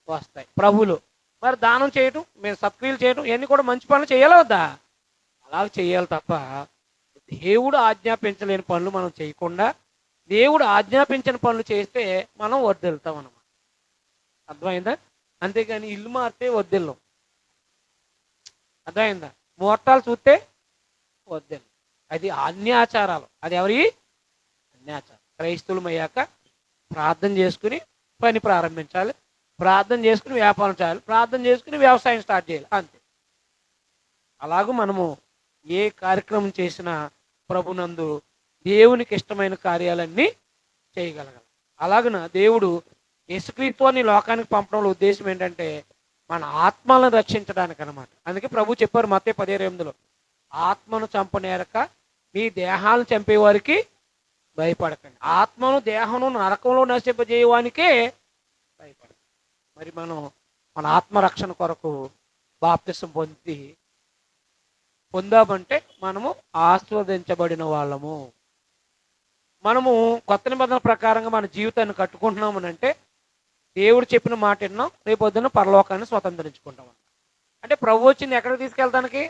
వస్తాయి ప్రభువులు. మరి దానం చేయటం, మేము సత్క్రియలు చేయటం, ఇవన్నీ కూడా మంచి పనులు చేయాలా వద్దా? అలాగ చేయాలి తప్ప దేవుడు ఆజ్ఞాపించలేని పనులు మనం చేయకుండా దేవుడు ఆజ్ఞాపించిన పనులు చేస్తే మనం వర్ధిల్తాం అన్నమాట. అర్థమైందా? అంతేగాని ఇల్లు మారితే వర్ధిల్లం. అర్థమైందా? ముహూర్తాలు చూస్తే వర్ధిల్లం. అది అన్యాచారాలు. అది ఎవరి అన్యాచారం. క్రైస్తవులం అయ్యాక ప్రార్థన చేసుకుని పని ప్రారంభించాలి, ప్రార్థన చేసుకుని వ్యాపారం చేయాలి, ప్రార్థన చేసుకుని వ్యవసాయం స్టార్ట్ చేయాలి, అంతే. అలాగూ మనము ఏ కార్యక్రమం చేసినా ప్రభునందు దేవునికి ఇష్టమైన కార్యాలన్నీ చేయగలగాలి. అలాగున దేవుడు యేసుక్రీస్తుని లోకానికి పంపడంలో ఉద్దేశం ఏంటంటే మన ఆత్మలను రక్షించడానికి అనమాట. అందుకే ప్రభు చెప్పారు మత్తయి 16:8, ఆత్మను చంపనేరక మీ దేహాలను చంపేవారికి భయపడకండి, ఆత్మను దేహమును నరకంలో నశింపజేయవానికే భయపడకండి. మరి మనం మన ఆత్మరక్షణ కొరకు బాప్తిసం పొందామంటే మనము ఆస్వాదించబడిన వాళ్ళము. మనము కొత్త నిబంధన ప్రకారంగా మన జీవితాన్ని కట్టుకుంటున్నాము అంటే దేవుడు చెప్పిన మాట విన్నాం, రేపొద్దున పరలోకాన్ని స్వతంత్రించుకుంటాం. అంటే ప్రభు వచ్చింది ఎక్కడికి తీసుకెళ్తానికి?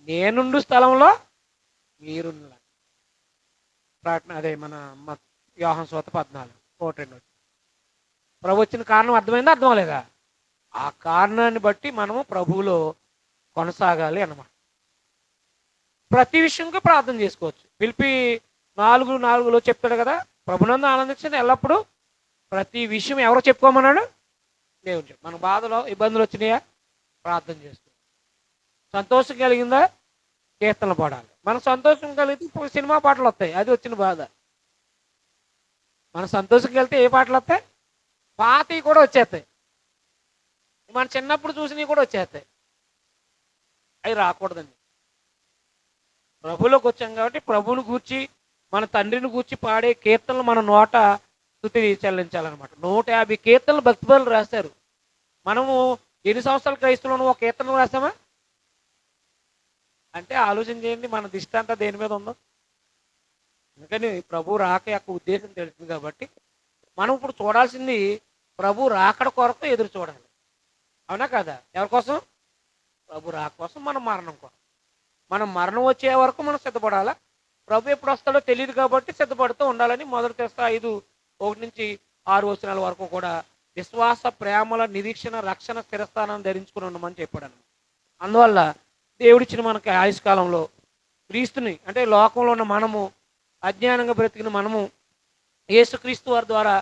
నేనుండు స్థలంలో మీరున్న. అదే మన యోహాను సువార్త 14:1-2. ప్రభు వచ్చిన కారణం అర్థమైందా? అర్థం లేదా? ఆ కారణాన్ని బట్టి మనము ప్రభువులో కొనసాగాలి అన్నమాట. ప్రతి విషయంగా ప్రార్థన చేసుకోవచ్చు. ఫిలిప్పీ 4:4లో చెప్తాడు కదా, ప్రభునందు ఆనందించండి ఎల్లప్పుడూ. ప్రతి విషయం ఎవరో చెప్పుకోమన్నాడు? దేవుడు. మన బాధలో ఇబ్బందులు వచ్చినాయా? ప్రార్థన చేస్తూ. సంతోషం కలిగిందా కీర్తనలు పాడాలి. మనకు సంతోషం కలిగితే ఇప్పుడు సినిమా పాటలు వస్తాయి, అది వచ్చిన బాధ. మన సంతోషం కలిగితే ఏ పాటలు వస్తాయి? పాతవి కూడా వచ్చేస్తాయి, మన చిన్నప్పుడు చూసినవి కూడా వచ్చేస్తాయి. అవి రాకూడదండి. ప్రభులోకి వచ్చాం కాబట్టి ప్రభువుని గూర్చి మన తండ్రిని గూర్చి పాడే కీర్తనలు మన నోట స్తుతి చెల్లించాలన్నమాట. 150 కీర్తనలు భక్తి పరులు రాశారు. మనము ఎన్ని సంవత్సరాలు క్రైస్తవులను ఒక కీర్తనలు రాసామా అంటే ఆలోచన చేయండి, మన దిష్టి అంతా దేని మీద ఉందో. అందుకని ప్రభు రాక యొక్క ఉద్దేశం తెలుస్తుంది కాబట్టి మనం ఇప్పుడు చూడాల్సింది ప్రభు రాకడ కొరకు ఎదురు చూడాలి. అవునా కదా? ఎవరి కోసం? ప్రభు రాక కోసం, మన మరణం కోసం. మనం మరణం వచ్చే వరకు మనం సిద్ధపడాలా. ప్రభు ఎప్పుడు వస్తాడో తెలియదు కాబట్టి సిద్ధపడుతూ ఉండాలని 1 తెస్స 5:1-6 వచనాల వరకు కూడా విశ్వాస, ప్రేమల, నిరీక్షణ, రక్షణ స్థిరస్థానాన్ని ధరించుకుని ఉండమని చెప్పాడు. అందువల్ల దేవుడిచ్చిన మనకి ఆయుష్కాలంలో క్రీస్తుని, అంటే లోకంలో ఉన్న మనము, అజ్ఞానంగా బ్రతికిన మనము యేసుక్రీస్తు వారి ద్వారా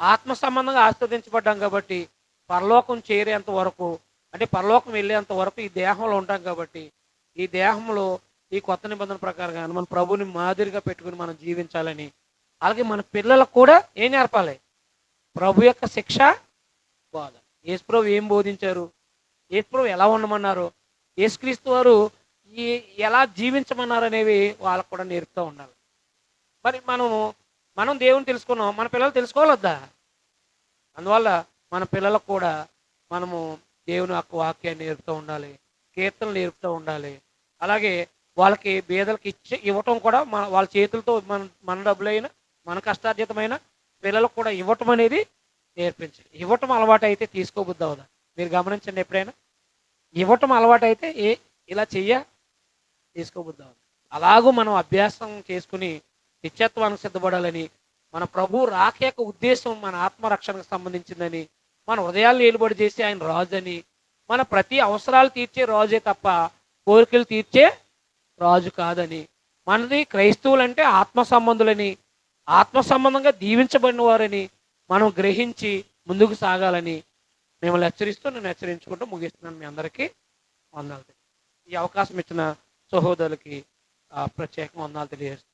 ఆత్మ సంబంధంగా ఆస్వాదించబడ్డాం కాబట్టి పరలోకం చేరేంత వరకు, అంటే పరలోకం వెళ్ళేంత వరకు ఈ దేహంలో ఉంటాం కాబట్టి ఈ దేహంలో ఈ కొత్త నిబంధన ప్రకారంగా మన ప్రభుని మాదిరిగా పెట్టుకుని మనం జీవించాలని, అలాగే మన పిల్లలకు కూడా ఏం నేర్పాలి? ప్రభు యొక్క శిక్ష బోధ. యేసుప్రభు ఏం బోధించారు, యేసుప్రభు ఎలా ఉండమన్నారు, యేసుక్రీస్తు వారు ఈ ఎలా జీవించమన్నారు అనేవి వాళ్ళకు కూడా నేర్పుతూ ఉండాలి. మరి మనం దేవుని తెలుసుకున్నాం, మన పిల్లలు తెలుసుకోవాలొద్దా? అందువల్ల మన పిల్లలకు కూడా మనము దేవుని యొక్క వాక్యాన్ని నేర్పుతూ ఉండాలి, కీర్తనలు నేర్పుతూ ఉండాలి. అలాగే వాళ్ళకి బీదలకు ఇవ్వటం కూడా వాళ్ళ చేతులతో మన డబ్బులైనా మన కష్టార్జితమైన పిల్లలకు కూడా ఇవ్వటం అనేది నేర్పించాలి. ఇవ్వటం అలవాటు అయితే తీసుకోబుద్ది అవుదా? మీరు గమనించండి, ఎప్పుడైనా ఇవ్వటం అలవాటు అయితే ఇలా తీసుకోబుద్ది అవుదా? అలాగూ మనం అభ్యాసం చేసుకుని నిత్యత్వానికి సిద్ధపడాలని, మన ప్రభు రాక యొక్క ఉద్దేశం మన ఆత్మరక్షణకు సంబంధించిందని, మన హృదయాలు ఏలుబడి చేసి ఆయన రాజు అని, మన ప్రతి అవసరాలు తీర్చే రాజే తప్ప కోరికలు తీర్చే రాజు కాదని, మనది క్రైస్తవులంటే ఆత్మ సంబంధులని, ఆత్మ సంబంధంగా దీవించబడిన వారని మనం గ్రహించి ముందుకు సాగాలని మిమ్మల్ని హెచ్చరిస్తూ నేను హెచ్చరించుకుంటూ ముగిస్తున్నాను. మీ అందరికీ వందనాలు. ఈ అవకాశం ఇచ్చిన సహోదరులకి ప్రత్యేకంగా వందనాలు తెలియజేస్తున్నాను.